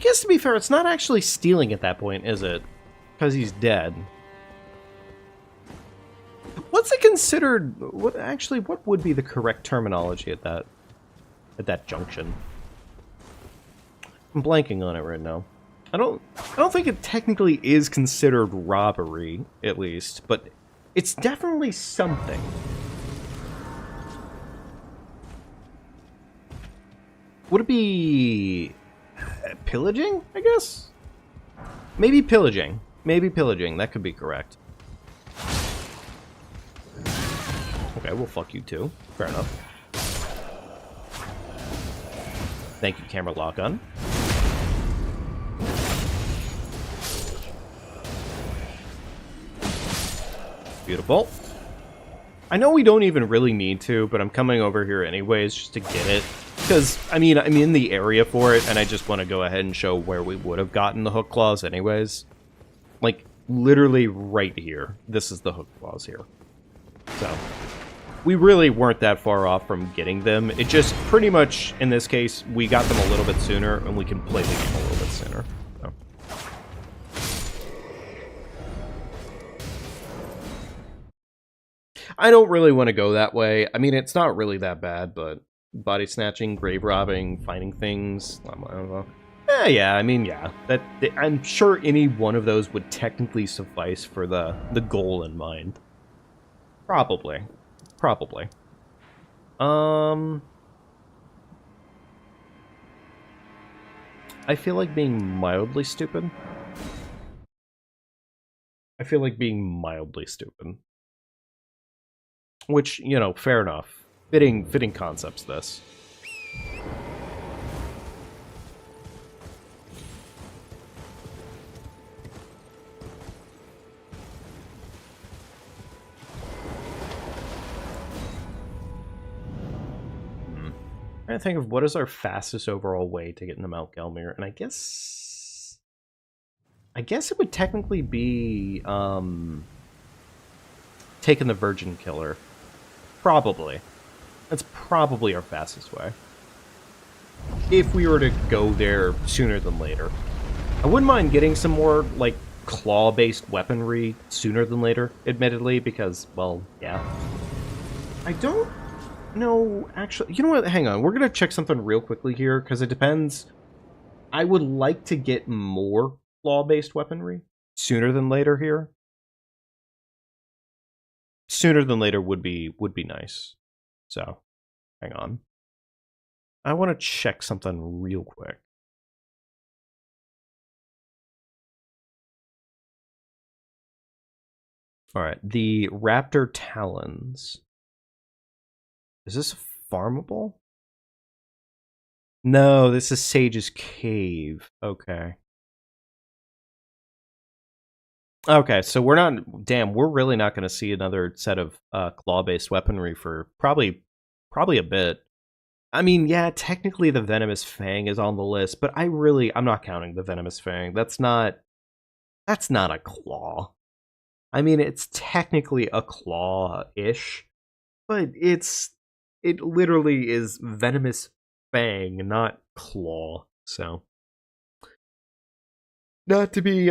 guess to be fair, it's not actually stealing at that point, is it? Because he's dead. What's it considered? What would be the correct terminology at that junction? I'm blanking on it right now. I don't think it technically is considered robbery, at least, but it's definitely something. Would it be pillaging, I guess? Maybe pillaging. Maybe pillaging. That could be correct. Okay, well, fuck you too. Fair enough. Thank you, camera lock on. Beautiful. I know we don't even really need to, but I'm coming over here anyways just to get it. Because, I mean, I'm in the area for it, and I just want to go ahead and show where we would have gotten the hook claws anyways. Like, literally right here. This is the hook claws here. So, we really weren't that far off from getting them. It just, pretty much, in this case, we got them a little bit sooner, and we can play the game a little bit sooner. So. I don't really want to go that way. I mean, it's not really that bad, but body snatching, grave robbing, finding things, I don't know. Yeah, I mean, yeah. I'm sure any one of those would technically suffice for the goal in mind. Probably. I feel like being mildly stupid. Which, you know, fair enough. Fitting concepts, this. Trying to think of what is our fastest overall way to get into Mount Gelmir, and I guess it would technically be taking the Virgin Killer. Probably. That's probably our fastest way. If we were to go there sooner than later. I wouldn't mind getting some more, like, claw-based weaponry sooner than later, admittedly, because, well, yeah. I don't know, actually. You know what? Hang on. We're going to check something real quickly here, because it depends. I would like to get more claw-based weaponry sooner than later here. Sooner than later would be nice. So, hang on. I want to check something real quick. Alright, the Raptor Talons. Is this farmable? No, this is Sage's Cave. Okay. Okay, so we're not. Damn, we're really not going to see another set of claw-based weaponry for probably a bit. I mean, yeah, technically the Venomous Fang is on the list, but I'm not counting the Venomous Fang. That's not a claw. I mean, it's technically a claw-ish, but it literally is Venomous Fang, not claw. So, not to be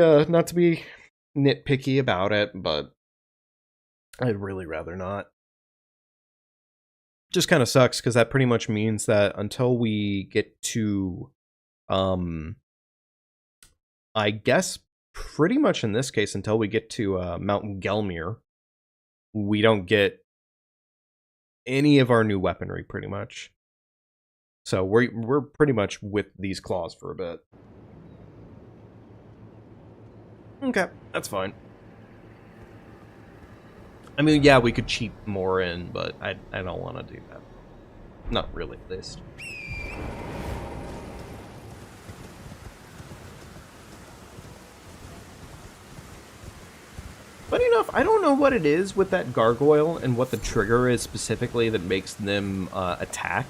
nitpicky about it, but I'd really rather not. Just kind of sucks because that pretty much means that until we get to, I guess pretty much in this case until we get to Mount Gelmir, we don't get any of our new weaponry pretty much. So we're pretty much with these claws for a bit. Okay, that's fine. I mean, yeah, we could cheat more in, but I don't want to do that. Not really, at least. Funny enough, I don't know what it is with that gargoyle and what the trigger is specifically that makes them attack.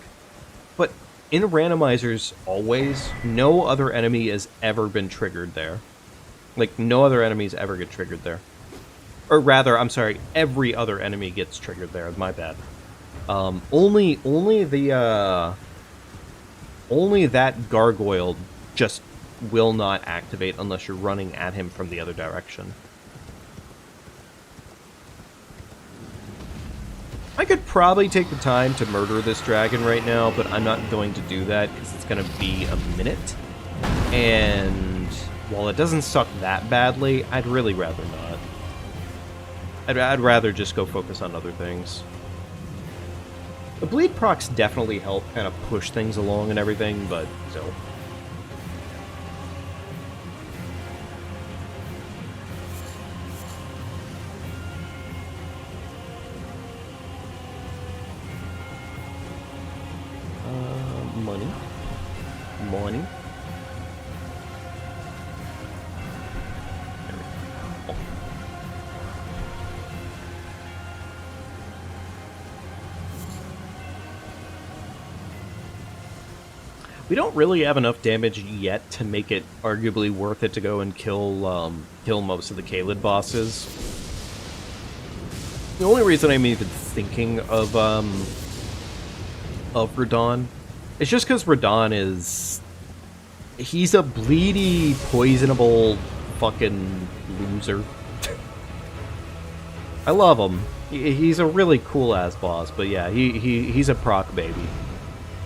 But in randomizers, always, no other enemy has ever been triggered there. Like, no other enemies ever get triggered there. Or rather, I'm sorry, every other enemy gets triggered there. My bad. Only that gargoyle just will not activate unless you're running at him from the other direction. I could probably take the time to murder this dragon right now, but I'm not going to do that because it's going to be a minute. And while it doesn't suck that badly, I'd really rather not. I'd rather just go focus on other things. The bleed procs definitely help kind of push things along and everything, but still. Money. Money. There we go. We don't really have enough damage yet to make it arguably worth it to go and kill most of the Caelid bosses. The only reason I'm even thinking of Radahn is just because Radahn he's a bleedy, poisonable fucking loser. I love him. He's a really cool ass boss, but yeah, he's a proc baby.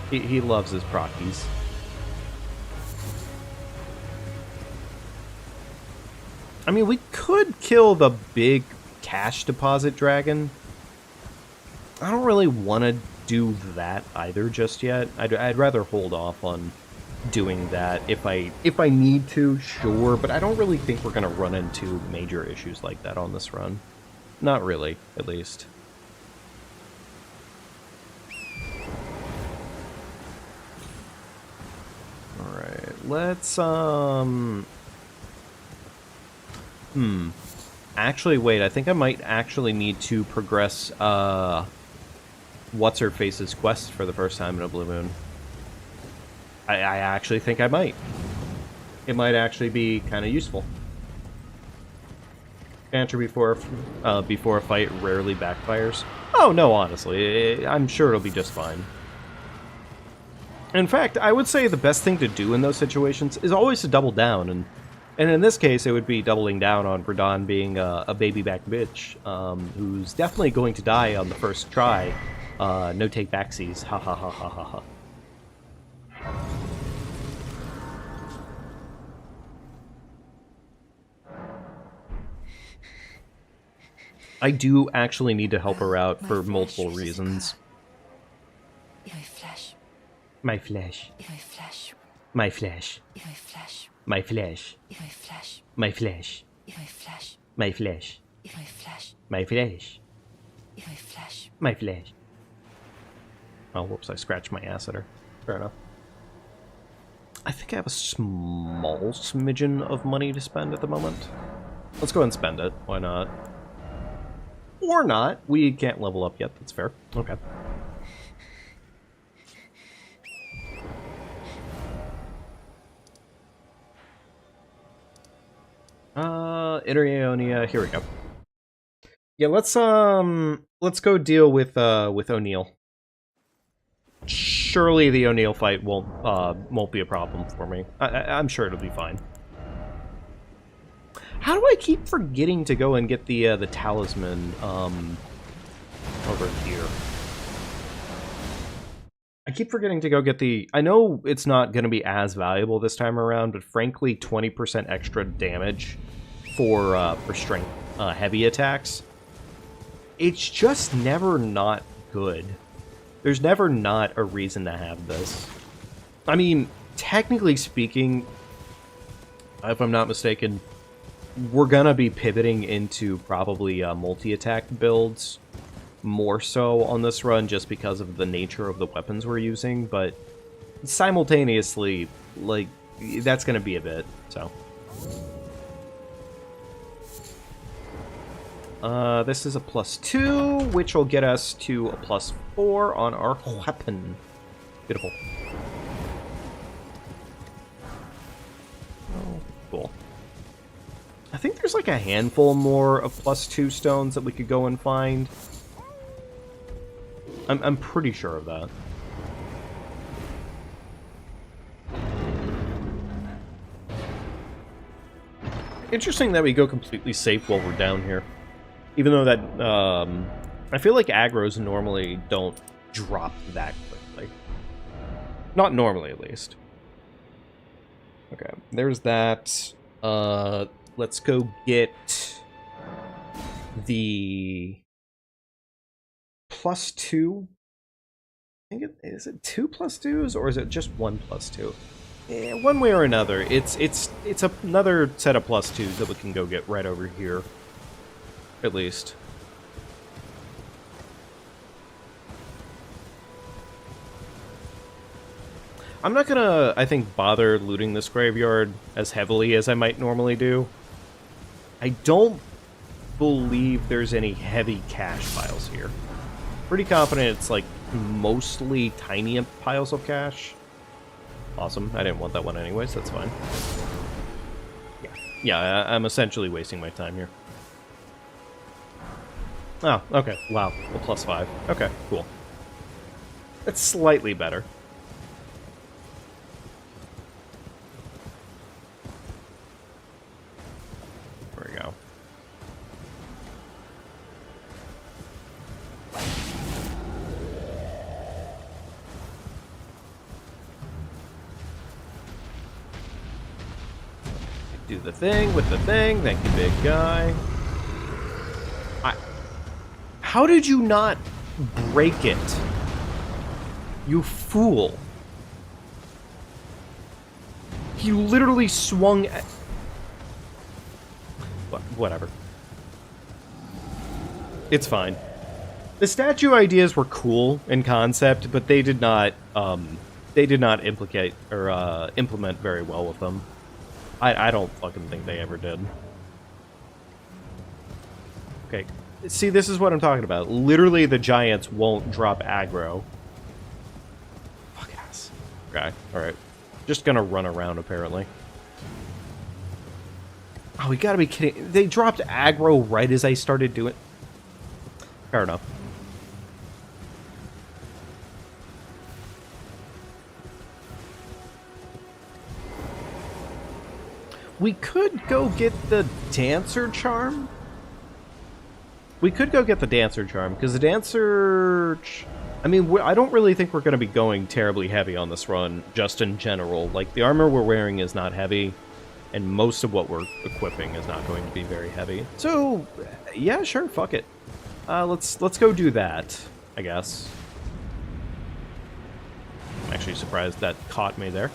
He loves his prockies. I mean, we could kill the big cash deposit dragon. I don't really want to do that either just yet. I'd rather hold off on doing that if I need to, sure, but I don't really think we're going to run into major issues like that on this run. Not really, at least. Alright, let's, Actually, wait, I think I might actually need to progress, What's-Her-Face's quest for the first time in a Blue Moon. I actually think I might. It might actually be kind of useful. Banter before a fight rarely backfires. Oh, no, honestly, I'm sure it'll be just fine. In fact, I would say the best thing to do in those situations is always to double down, and in this case, it would be doubling down on Radahn being a baby-back bitch, who's definitely going to die on the first try. No take backsies. Ha ha ha ha ha ha. I do actually need to help her out for multiple reasons. My flesh. My flesh. My flesh. My flesh. My flesh. My flesh. My flesh. My flesh. Oh, whoops, I scratched my ass at her. Fair enough. I think I have a small smidgen of money to spend at the moment. Let's go ahead and spend it. Why not? Or not. We can't level up yet. That's fair. Okay. Inner Aeonia. Here we go. Yeah, let's go deal with O'Neill. Surely the O'Neill fight won't be a problem for me. I'm sure it'll be fine. How do I keep forgetting to go and get the talisman over here? I keep forgetting to go get the... I know it's not going to be as valuable this time around, but frankly, 20% extra damage for strength heavy attacks. It's just never not good. There's never not a reason to have this. I mean, technically speaking, if I'm not mistaken, we're gonna be pivoting into probably multi-attack builds more so on this run just because of the nature of the weapons we're using, but simultaneously, like, that's gonna be a bit, so. This is a +2, which will get us to a +4 on our weapon. Beautiful. Oh, cool. I think there's like a handful more of +2 stones that we could go and find. I'm pretty sure of that. Interesting that we go completely safe while we're down here. Even though that, I feel like aggros normally don't drop that quickly. Not normally, at least. Okay, there's that. Let's go get the +2. I think is it 2 +2s, or is it just 1 +2? Yeah, one way or another, it's another set of +2s that we can go get right over here. At least. I'm not gonna, I think, bother looting this graveyard as heavily as I might normally do. I don't believe there's any heavy cash piles here. Pretty confident it's, like, mostly tiny piles of cash. Awesome. I didn't want that one anyways, that's fine. Yeah, I'm essentially wasting my time here. Oh, okay. Wow. Well, +5. Okay, cool. That's slightly better. There we go. Do the thing with the thing. Thank you, big guy. How did you not break it? You fool. He literally swung at... Whatever. It's fine. The statue ideas were cool in concept, but they did not implicate or implement very well with them. I don't fucking think they ever did. Okay. See, this is what I'm talking about. Literally, the giants won't drop aggro. Fuck ass. Okay, alright. Just gonna run around, apparently. Oh, we gotta be kidding. They dropped aggro right as I started doing... Fair enough. We could go get the Dancer Charm. We could go get the Dancer Charm, because the Dancer... I mean, I don't really think we're going to be going terribly heavy on this run, just in general. Like, the armor we're wearing is not heavy, and most of what we're equipping is not going to be very heavy. So, yeah, sure, fuck it. Let's go do that, I guess. I'm actually surprised that caught me there.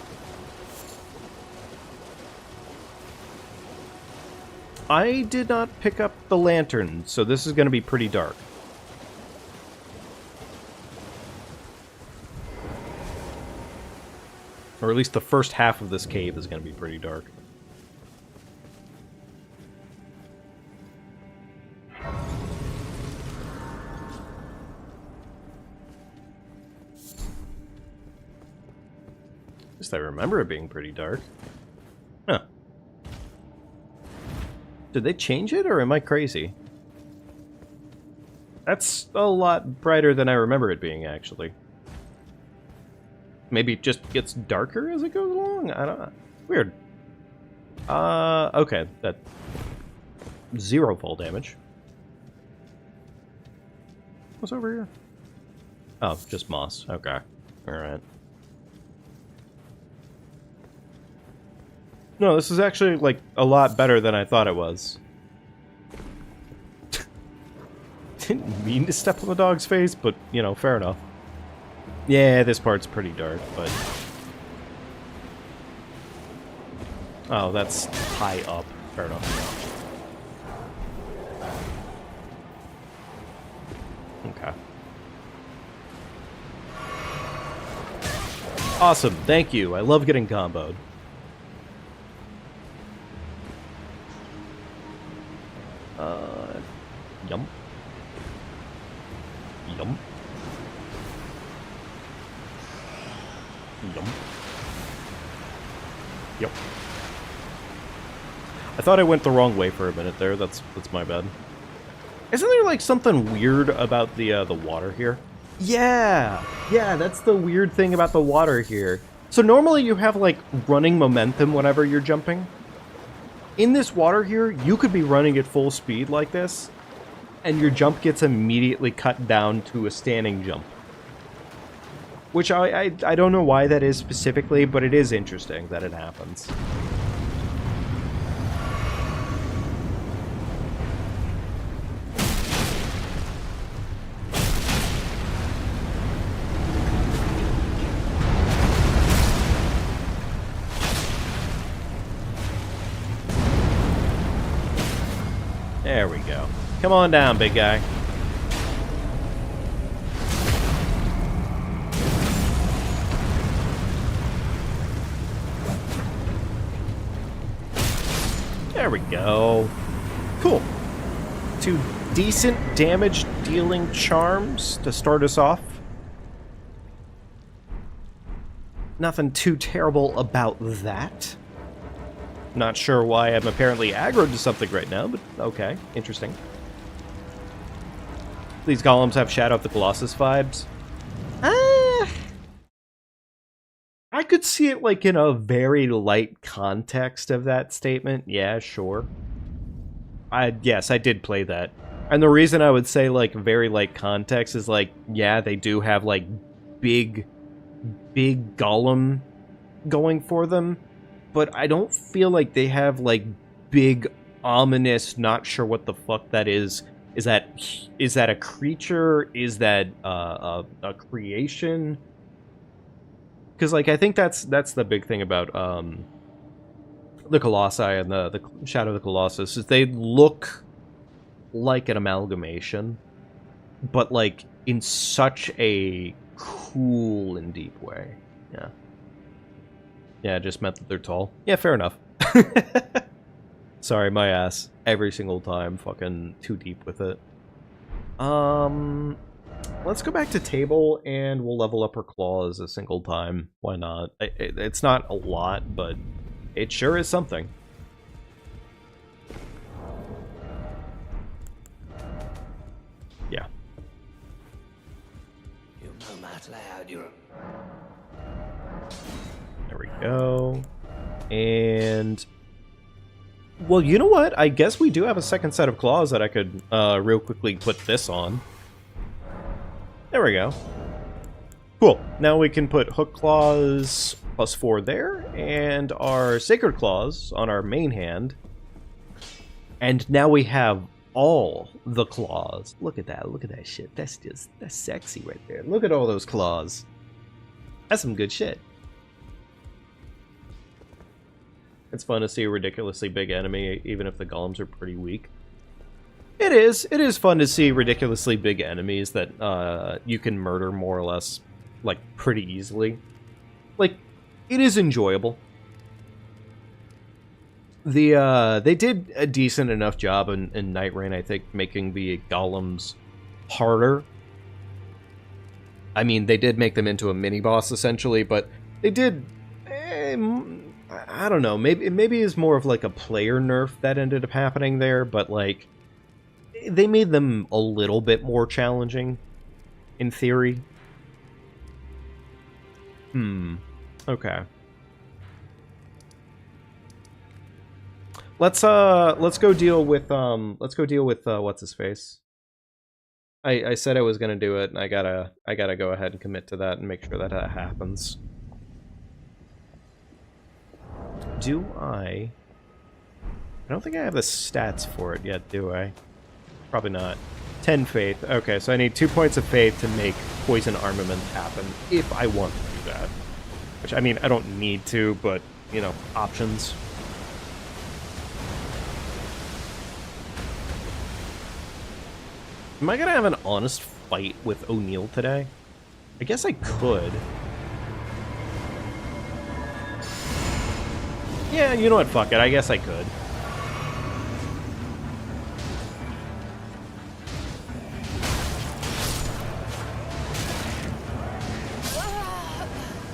I did not pick up the lantern, so this is going to be pretty dark. Or at least the first half of this cave is going to be pretty dark. least I remember it being pretty dark. Huh. Did they change it, or am I crazy? That's a lot brighter than I remember it being, actually. Maybe it just gets darker as it goes along? I don't know. Weird. Okay. That... 0 fall damage. What's over here? Oh, just moss. Okay. Alright. No, this is actually, like, a lot better than I thought it was. Didn't mean to step on the dog's face, but, you know, fair enough. Yeah, this part's pretty dark, but... Oh, that's high up. Fair enough. Okay. Awesome, thank you. I love getting comboed. Yum. Yum. Yum. Yep. I thought I went the wrong way for a minute there. That's my bad. Isn't there like something weird about the water here? Yeah, that's the weird thing about the water here. So normally you have like running momentum whenever you're jumping. In this water here, you could be running at full speed like this, and your jump gets immediately cut down to a standing jump. Which I don't know why that is specifically, but it is interesting that it happens. There we go. Come on down, big guy. There we go. Cool. 2 decent damage-dealing charms to start us off. Nothing too terrible about that. Not sure why I'm apparently aggroed to something right now, but okay, interesting. These golems have Shadow of the Colossus vibes. I could see it like in a very light context of that statement. Yeah, sure. Yes, I did play that. And the reason I would say like very light context is like, yeah, they do have like big golem going for them. But I don't feel like they have, like, big, ominous, not sure what the fuck that is. Is that a creature? Is that a creation? Because, like, I think that's the big thing about the Colossi and the Shadow of the Colossus, is they look like an amalgamation, but, like, in such a cool and deep way. Yeah. Yeah, it just meant that they're tall. Yeah, fair enough. Sorry, my ass. Every single time, fucking too deep with it. Let's go back to table, and we'll level up her claws a single time. Why not? It's not a lot, but it sure is something. Yeah. You know out loud, you're... There we go. And... well, you know what? I guess we do have a second set of claws that I could real quickly put this on. There we go. Cool. Now we can put hook claws +4 there, and our sacred claws on our main hand. And now we have all the claws. Look at that shit. That's sexy right there. Look at all those claws. That's some good shit. It's fun to see a ridiculously big enemy, even if the golems are pretty weak. It is fun to see ridiculously big enemies that you can murder more or less, like, pretty easily. Like, it is enjoyable. They did a decent enough job in Night Rain, I think, making the golems harder. I mean, they did make them into a mini-boss, essentially, but they did I don't know. Maybe it's more of like a player nerf that ended up happening there, but like they made them a little bit more challenging in theory. Okay. Let's go deal with what's his face. I said I was gonna do it, and I gotta go ahead and commit to that and make sure that that happens. Do I don't think I have the stats for it yet, do I? Probably not. 10 faith. Okay, so I need 2 points of faith to make poison armament happen, if I want to do that. Which, I mean, I don't need to, but, you know, options. Am I gonna have an honest fight with O'Neill today? I guess I could. Yeah, you know what, fuck it, I guess I could.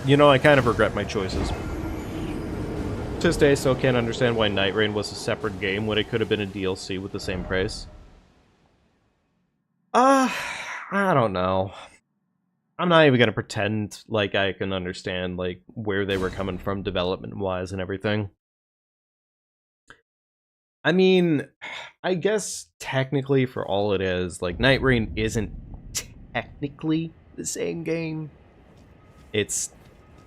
You know, I kind of regret my choices. To this day, still can't understand why Night Rain was a separate game when it could have been a DLC with the same price. I don't know. I'm not even gonna pretend like I can understand, like, where they were coming from development-wise and everything. I mean, I guess technically for all it is, like, Night Rain isn't technically the same game. It's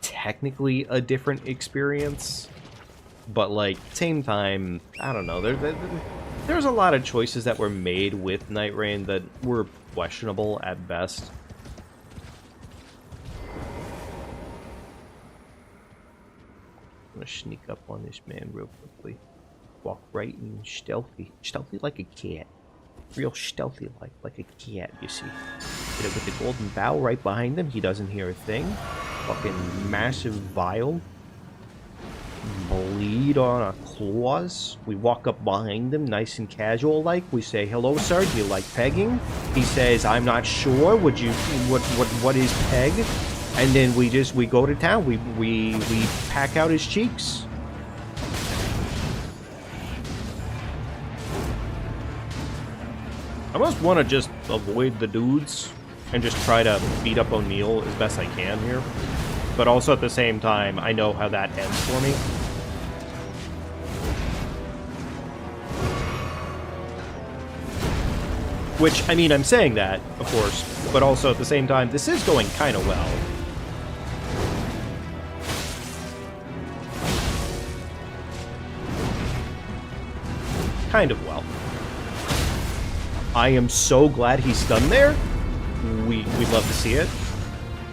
technically a different experience, but, like, same time, I don't know, there's a lot of choices that were made with Night Rain that were questionable at best. I'm gonna sneak up on this man real quickly. Walk right in, stealthy like a cat. Real stealthy like a cat, you see. Hit it with the golden bow right behind him, he doesn't hear a thing. Fucking massive vial. Bleed on our claws. We walk up behind him, nice and casual like. We say, "Hello, sir. Do you like pegging?" He says, "I'm not sure. Would you? What is peg?" And then we go to town. We pack out his cheeks. I almost want to just avoid the dudes and just try to beat up O'Neill as best I can here. But also at the same time, I know how that ends for me. Which, I mean, I'm saying that, of course, but also at the same time, this is going kind of well. Kind of well. I am so glad he's stunned there. We'd love to see it.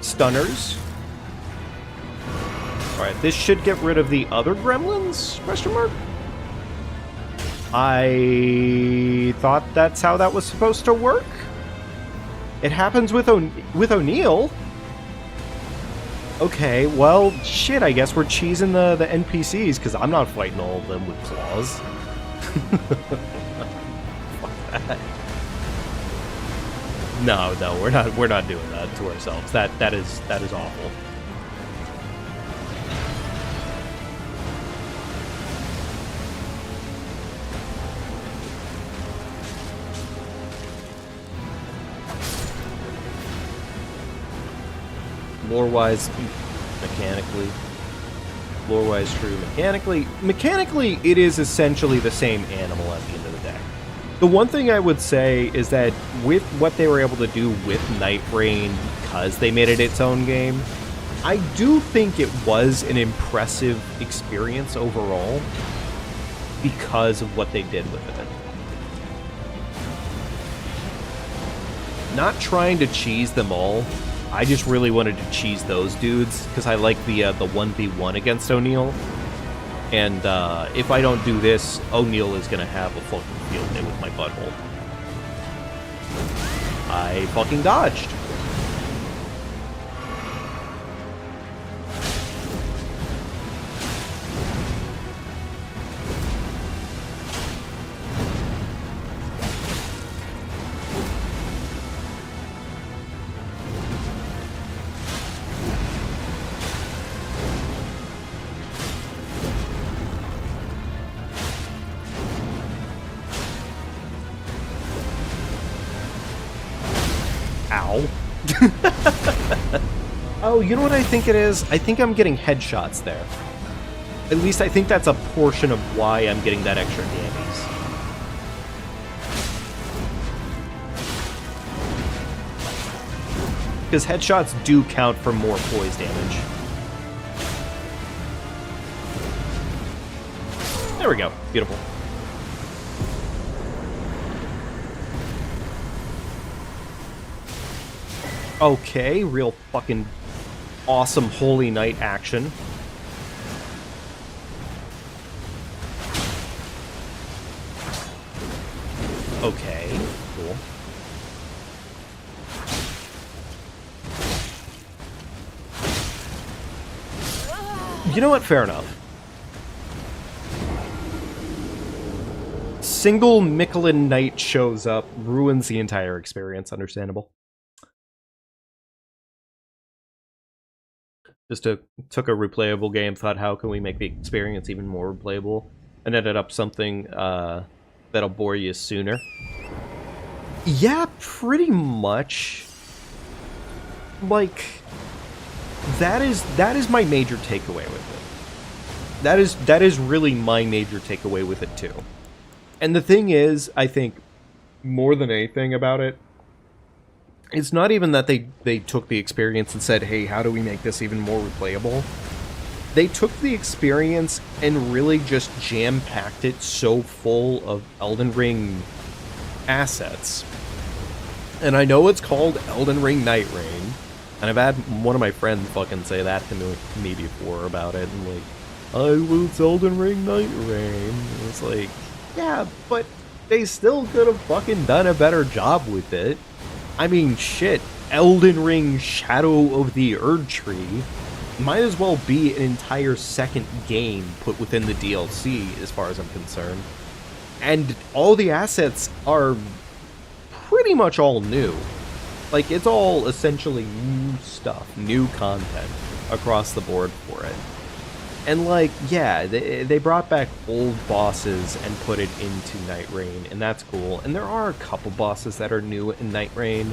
Stunners. Alright, this should get rid of the other gremlins? Question mark? I thought that's how that was supposed to work. It happens with O'Neill. Okay, well, shit, I guess we're cheesing the NPCs, because I'm not fighting all of them with claws. Fuck that. No, we're not doing that to ourselves. That is awful. Lore-wise, mechanically. Lore-wise, true. Mechanically, it is essentially the same animal at the end of the day. The one thing I would say is that with what they were able to do with Night Rain, because they made it its own game, I do think it was an impressive experience overall because of what they did with it. Not trying to cheese them all, I just really wanted to cheese those dudes, because I like the 1v1 against O'Neill. And if I don't do this, O'Neill is going to have a fucking field day with my butthole. I fucking dodged. Ow. Oh, you know what I think it is? I think I'm getting headshots there. At least I think that's a portion of why I'm getting that extra damage. Because headshots do count for more poise damage. There we go. Beautiful. Okay, real fucking awesome Holy Knight action. Okay, cool. You know what? Fair enough. Single Michelin Knight shows up, ruins the entire experience. Understandable. Just took a replayable game, thought, how can we make the experience even more replayable? And ended up something that'll bore you sooner. Yeah, pretty much. Like, that is my major takeaway with it. That is really my major takeaway with it too. And the thing is, I think more than anything about it, it's not even that they took the experience and said, hey, how do we make this even more replayable? They took the experience and really just jam-packed it so full of Elden Ring assets. And I know it's called Elden Ring Night Rain, and I've had one of my friends fucking say that to me before about it, and like, well, it's Elden Ring Night Rain. And it's like, yeah, but they still could have fucking done a better job with it. I mean, shit, Elden Ring Shadow of the Erdtree might as well be an entire second game put within the DLC, as far as I'm concerned. And all the assets are pretty much all new. Like, it's all essentially new stuff, new content across the board for it. And, like, yeah, they brought back old bosses and put it into Night Rain, and that's cool. And there are a couple bosses that are new in Night Rain,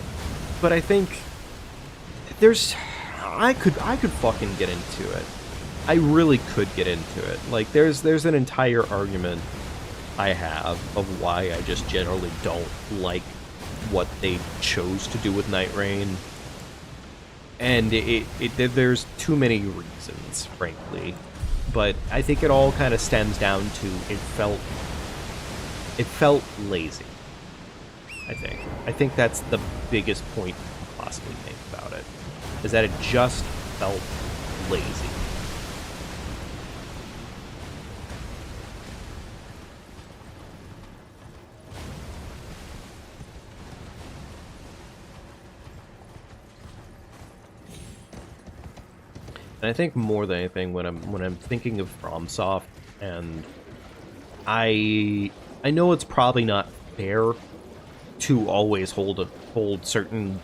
but I think there's... I could fucking get into it. I really could get into it. Like, there's an entire argument I have of why I just generally don't like what they chose to do with Night Rain. And there's too many reasons, frankly. But I think it all kind of stems down to it felt lazy. I think that's the biggest point you can possibly make about it, is that it just felt lazy. And I think more than anything, when I'm thinking of FromSoft, and I know it's probably not fair to always hold certain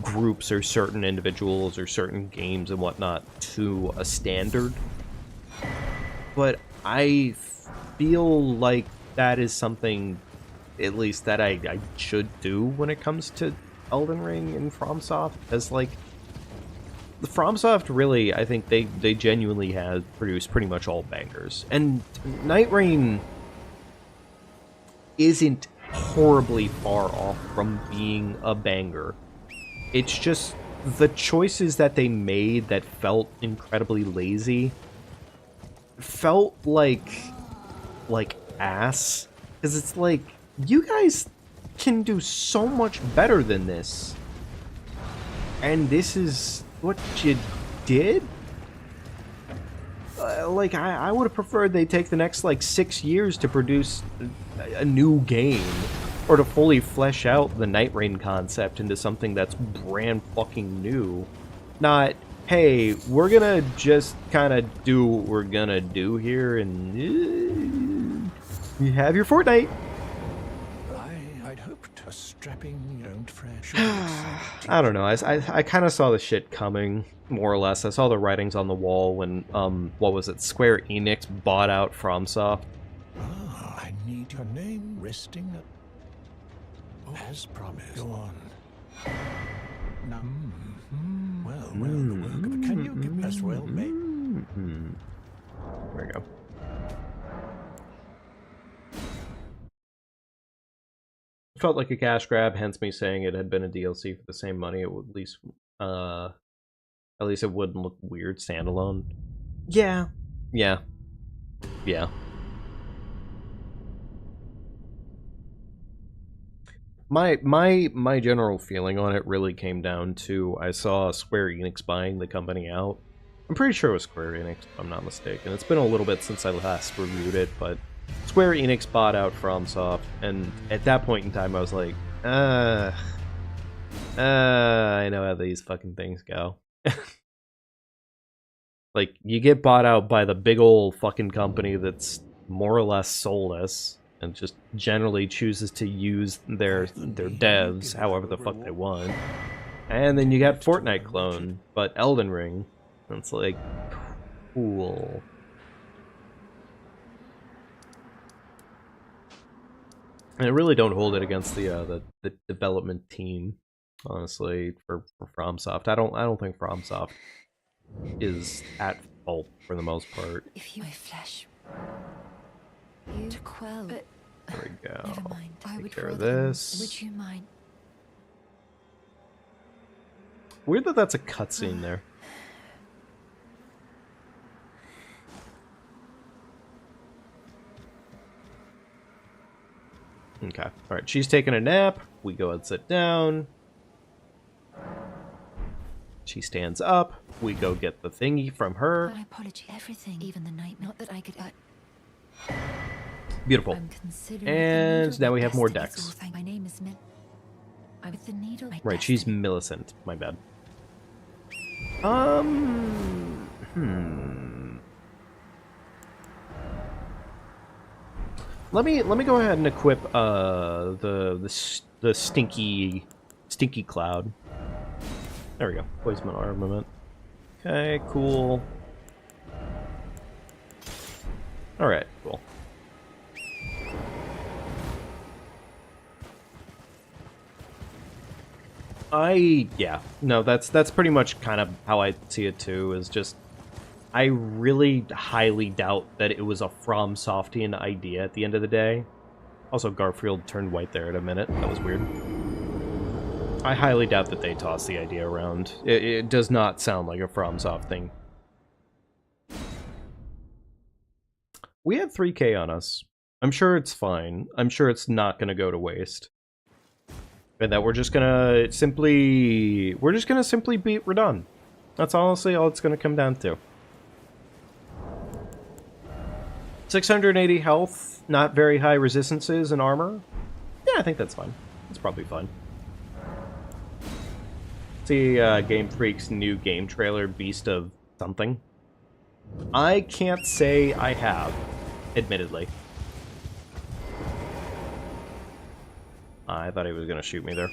groups or certain individuals or certain games and whatnot to a standard, but I feel like that is something, at least, that I should do when it comes to Elden Ring and FromSoft, as like, the FromSoft really, I think they genuinely have produced pretty much all bangers. And Night Rain isn't horribly far off from being a banger. It's just the choices that they made that felt incredibly lazy felt like ass. Because it's like, you guys can do so much better than this. And this is what you did? Like, I would have preferred they take the next, like, 6 years to produce a new game, or to fully flesh out the Night Rain concept into something that's brand fucking new. Not, hey, we're gonna just kind of do what we're gonna do here, and you have your Fortnite. I'd hoped a strapping young fresh. I don't know. I kind of saw the shit coming, more or less. I saw the writings on the wall when, what was it, Square Enix bought out FromSoft. I need your name resting as promised. Go on. now. Well, the work of a can you give us well made? There we go. Felt like a cash grab, hence me saying it had been a DLC for the same money. It would at least it wouldn't look weird standalone. Yeah. My general feeling on it really came down to I saw Square Enix buying the company out. I'm pretty sure it was Square Enix, if I'm not mistaken. It's been a little bit since I last reviewed it, but Square Enix bought out FromSoft, and at that point in time I was like, I know how these fucking things go. Like, you get bought out by the big old fucking company that's more or less soulless, and just generally chooses to use their devs however the fuck they want. And then you got Fortnite clone, but Elden Ring. And it's like, cool. And I really don't hold it against the development team, honestly, for FromSoft. I don't think FromSoft is at fault for the most part. If you my flesh, you to quell. But there we go. Never mind. I Take would care of rather- this. Would you mind? Weird that that's a cutscene there. Okay. Alright, she's taking a nap. We go and sit down. She stands up. We go get the thingy from her. My apology. Everything, even the night. Not that I could. Beautiful. I'm considering And now we have more destiny, decks. so thank- My name is Mil. I'm with the needle. My Right, she's destiny. Millicent. My bad. Let me go ahead and equip the stinky cloud. There we go. Poison armament. Okay, cool. All right, cool. No, that's pretty much kind of how I see it too. Is just I really highly doubt that it was a FromSoftian idea at the end of the day. Also, Garfield turned white there in a minute. That was weird. I highly doubt that they tossed the idea around. It does not sound like a FromSoft thing. We had 3K on us. I'm sure it's fine. I'm sure it's not going to go to waste. And that we're just gonna simply beat Radon. That's honestly all it's gonna come down to. 680 health, not very high resistances and armor. Yeah, I think that's fine. That's probably fine. See Game Freak's new game trailer, Beast of something. I can't say I have, admittedly. I thought he was going to shoot me there.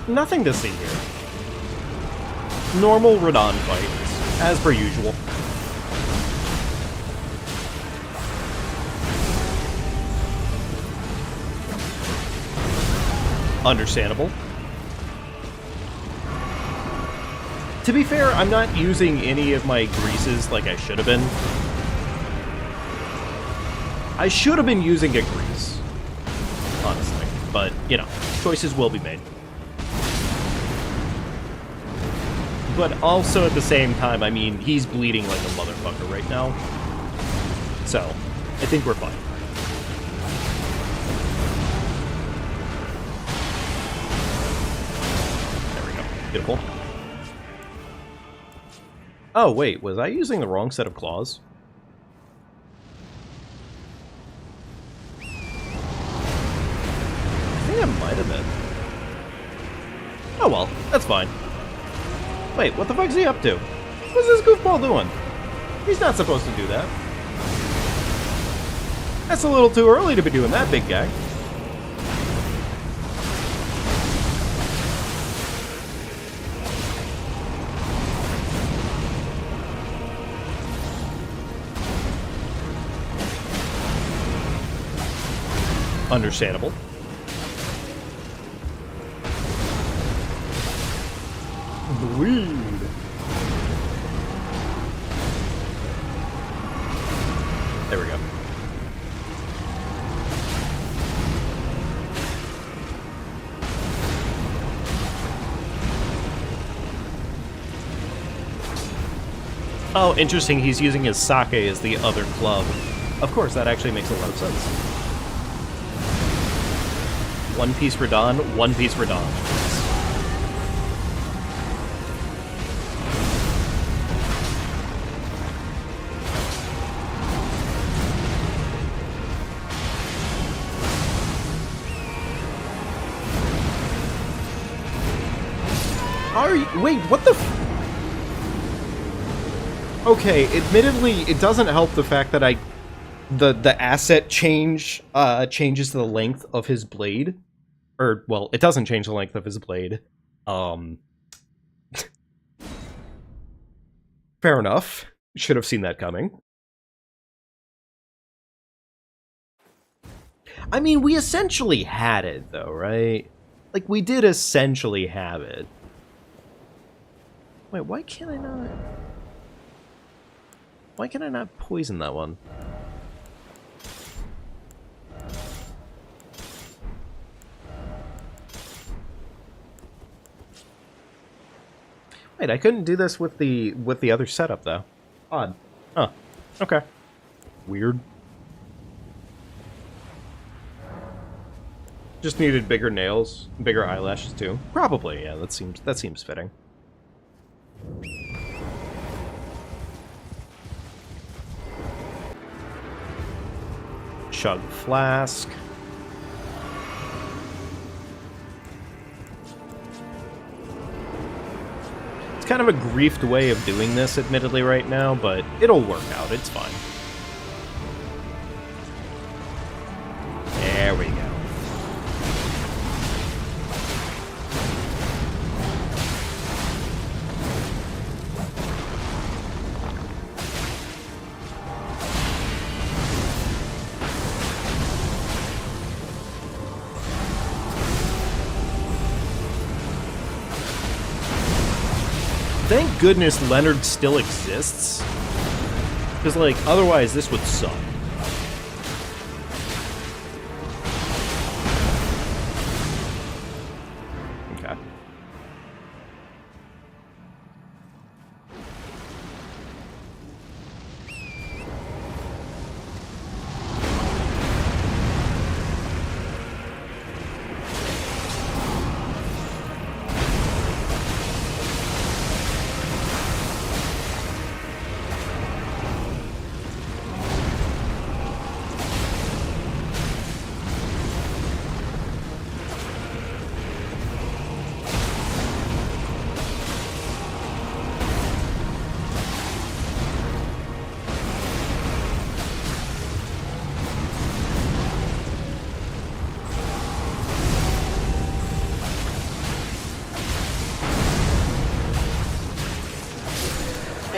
Nothing to see here. Normal Radon fight, as per usual. Understandable. To be fair, I'm not using any of my greases like I should have been. I should have been using a grease, honestly. But, you know, choices will be made. But also at the same time, I mean, he's bleeding like a motherfucker right now. So, I think we're fine. There we go. Beautiful. Oh, wait, was I using the wrong set of claws? it might have been. Oh well, that's fine. Wait, what the fuck's he up to? What's this goofball doing? He's not supposed to do that. That's a little too early to be doing that, big guy. Understandable. Bleed. There we go. Oh, interesting. He's using his sake as the other club. Of course, that actually makes a lot of sense. One piece for Dawn, one piece for Dawn. Wait, what the Okay, admittedly, it doesn't help the fact that the asset changes the length of his blade. Or, well, it doesn't change the length of his blade. Fair enough. Should have seen that coming. I mean, we essentially had it, though, right? Like, we did essentially have it. Wait, why can't I not... Why can I not poison that one? Wait, I couldn't do this with the other setup though. Odd. Huh. Okay. Weird. Just needed bigger nails, bigger eyelashes too. Probably, yeah. That seems fitting. Chug flask. It's kind of a griefed way of doing this, admittedly, right now, but it'll work out. It's fine. There we go. Thank goodness Leonard still exists. Because, like, otherwise this would suck. Okay.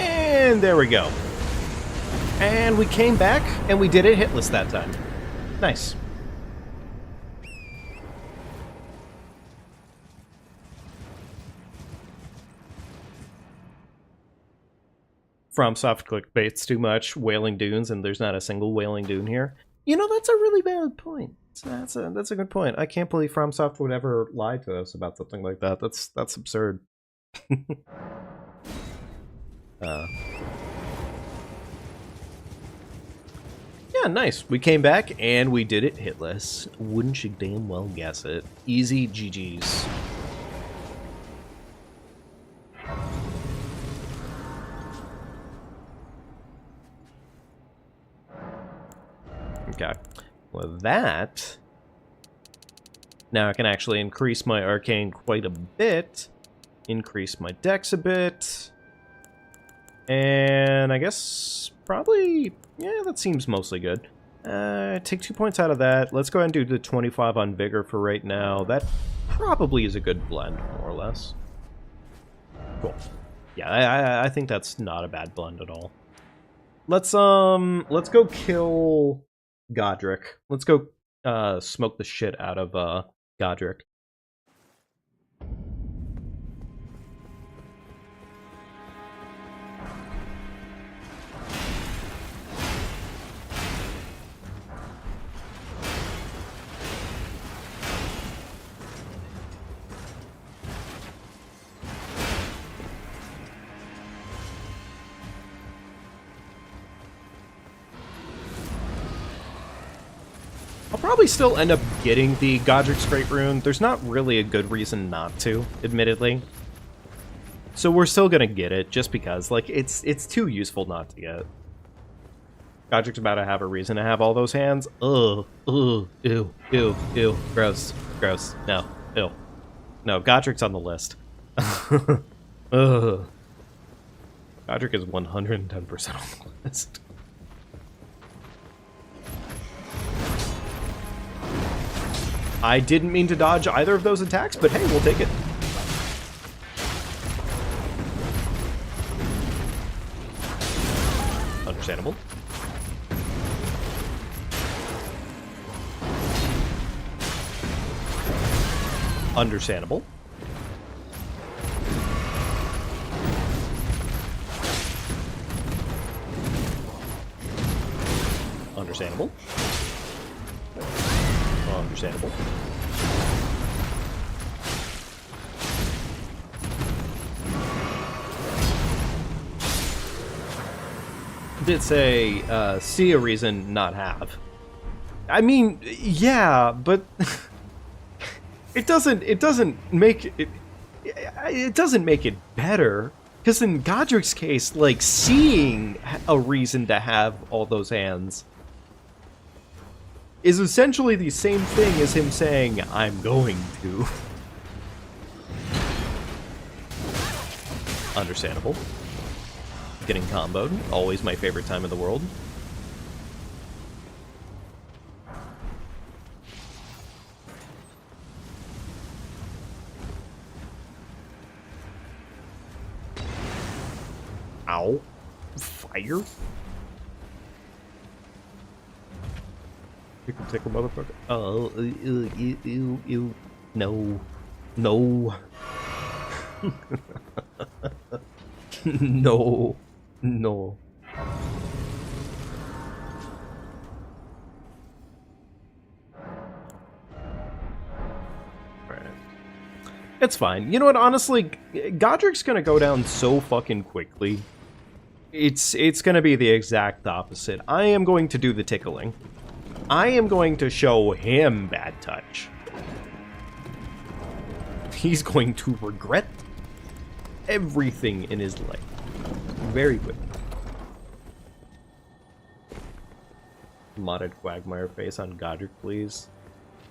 And there we go. And we came back, and we did it hitless that time. Nice. FromSoft clickbaits too much, Wailing Dunes, and there's not a single Wailing Dune here. You know, that's a really valid point. That's a good point. I can't believe FromSoft would ever lie to us about something like that. That's absurd. Yeah, nice. We came back and we did it hitless. Wouldn't you damn well guess it? Easy GG's. Okay. Well, that Now I can actually increase my arcane quite a bit. Increase my dex a bit. And I guess probably, yeah, that seems mostly good. Take 2 points out of that. Let's go ahead and do the 25 on Vigor for right now. That probably is a good blend, more or less. Cool. Yeah, I think that's not a bad blend at all. Let's go kill Godric. Let's go smoke the shit out of Godric. I'll probably still end up getting the Godric's Great Rune. There's not really a good reason not to, admittedly. So we're still gonna get it, just because. Like, it's too useful not to get. Godric's about to have a reason to have all those hands. Ugh, ew, ew, gross, no, ew. No, Godric's on the list. Ugh. Godric is 110% on the list. I didn't mean to dodge either of those attacks, but hey, we'll take it. Understandable. Understandable. Understandable. Understandable. Did say, see a reason, not have. I mean, yeah, but it doesn't make it. It doesn't make it better. Because in Godric's case, like, seeing a reason to have all those hands is essentially the same thing as him saying, I'm going to. Understandable. Getting comboed, always my favorite time in the world. Ow. Fire? Tickle, motherfucker. Oh, ew. No. No. No. No. Right. It's fine. You know what, honestly, Godric's gonna go down so fucking quickly. It's gonna be the exact opposite. I am going to do the tickling. I am going to show him bad touch. He's going to regret everything in his life. Very quickly. Modded Quagmire face on Godric, please.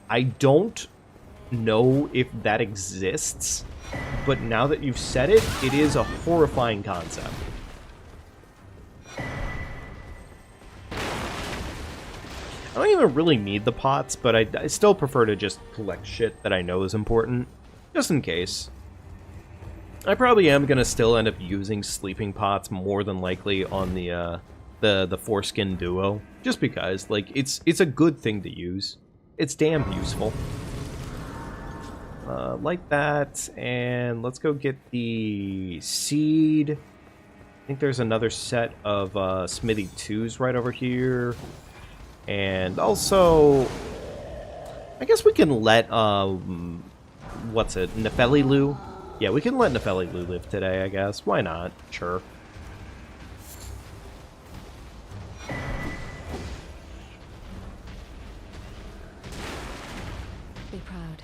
I don't know if that exists, but now that you've said it, it is a horrifying concept. I don't even really need the pots, but I still prefer to just collect shit that I know is important, just in case. I probably am gonna still end up using sleeping pots more than likely on the foreskin duo, just because, like, it's a good thing to use. It's damn useful. Like that, and let's go get the seed. I think there's another set of Smithy 2s right over here. And also, I guess we can let, what's it, Nefelilu? Yeah, we can let Nefelilu live today, I guess. Why not? Sure. Be proud.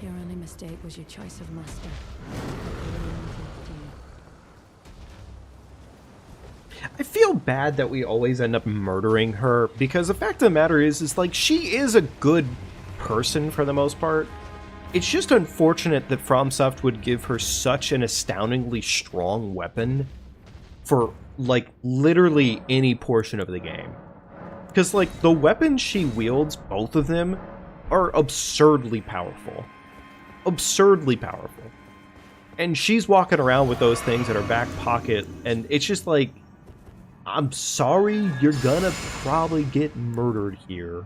Your only mistake was your choice of master. I feel bad that we always end up murdering her, because the fact of the matter is like, she is a good person for the most part. It's just unfortunate that FromSoft would give her such an astoundingly strong weapon for, like, literally any portion of the game. Because, like, the weapons she wields, both of them, are absurdly powerful. Absurdly powerful. And she's walking around with those things in her back pocket, and it's just like, I'm sorry, you're gonna probably get murdered here.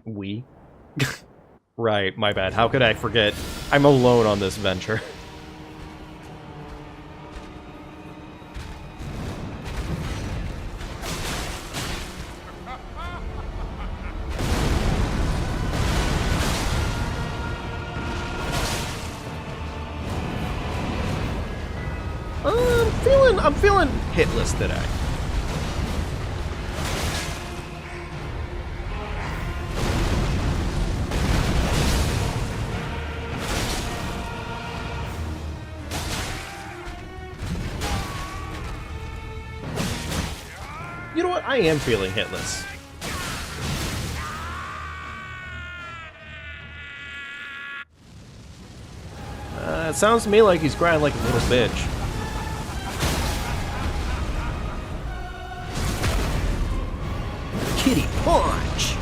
We? Right, my bad. How could I forget? I'm alone on this venture. I'm feeling hitless today. You know what? I am feeling hitless. It sounds to me like he's crying like a little bitch. Kitty punch!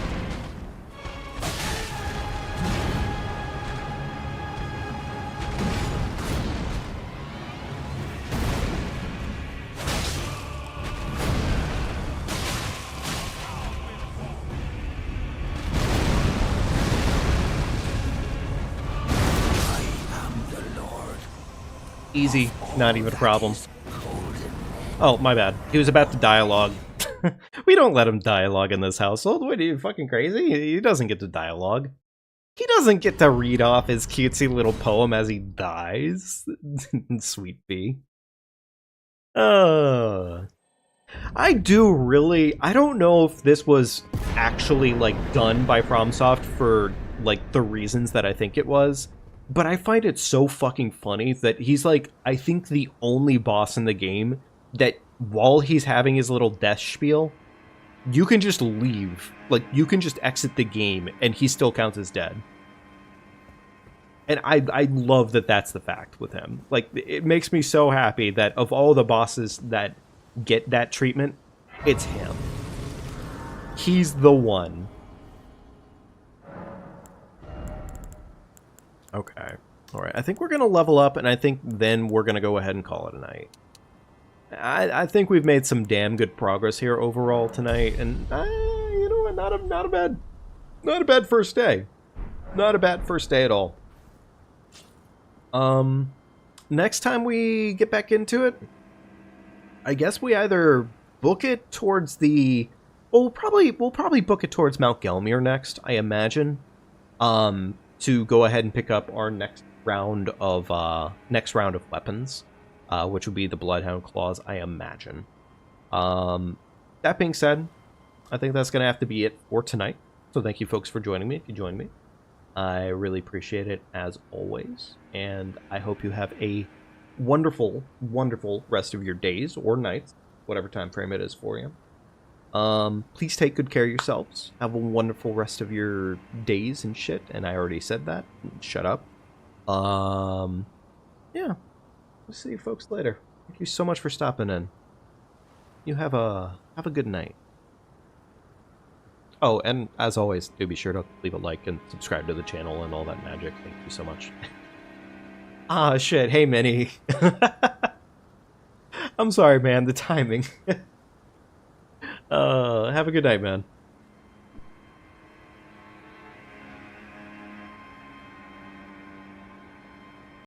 Easy, not even a problem. Oh, my bad. He was about to dialogue. We don't let him dialogue in this household. What, are you fucking crazy? He doesn't get to dialogue. He doesn't get to read off his cutesy little poem as he dies. Sweet bee. I don't know if this was actually, like, done by FromSoft for, like, the reasons that I think it was, but I find it so fucking funny that he's, like, I think the only boss in the game that while he's having his little death spiel, you can just leave. Like, you can just exit the game, and he still counts as dead. And I love that that's the fact with him. Like, it makes me so happy that of all the bosses that get that treatment, it's him. He's the one. Okay. Alright, I think we're going to level up, and I think then we're going to go ahead and call it a night. I think we've made some damn good progress here overall tonight, and you know what? Not a bad first day. Not a bad first day at all. Next time we get back into it, I guess we either book it towards the. Well, we'll probably book it towards Mount Gelmir next, I imagine. To go ahead and pick up our next round of weapons. Which would be the Bloodhound Claws, I imagine. That being said, I think that's going to have to be it for tonight. So thank you folks for joining me, if you joined me. I really appreciate it, as always. And I hope you have a wonderful, wonderful rest of your days or nights, whatever time frame it is for you. Please take good care of yourselves. Have a wonderful rest of your days and shit. And I already said that. Shut up. Yeah. We'll see you folks later. Thank you so much for stopping in. You have a good night. Oh, and as always, do be sure to leave a like and subscribe to the channel and all that magic. Thank you so much. Ah, shit. Hey, Minnie. I'm sorry, man. The timing. Have a good night, man.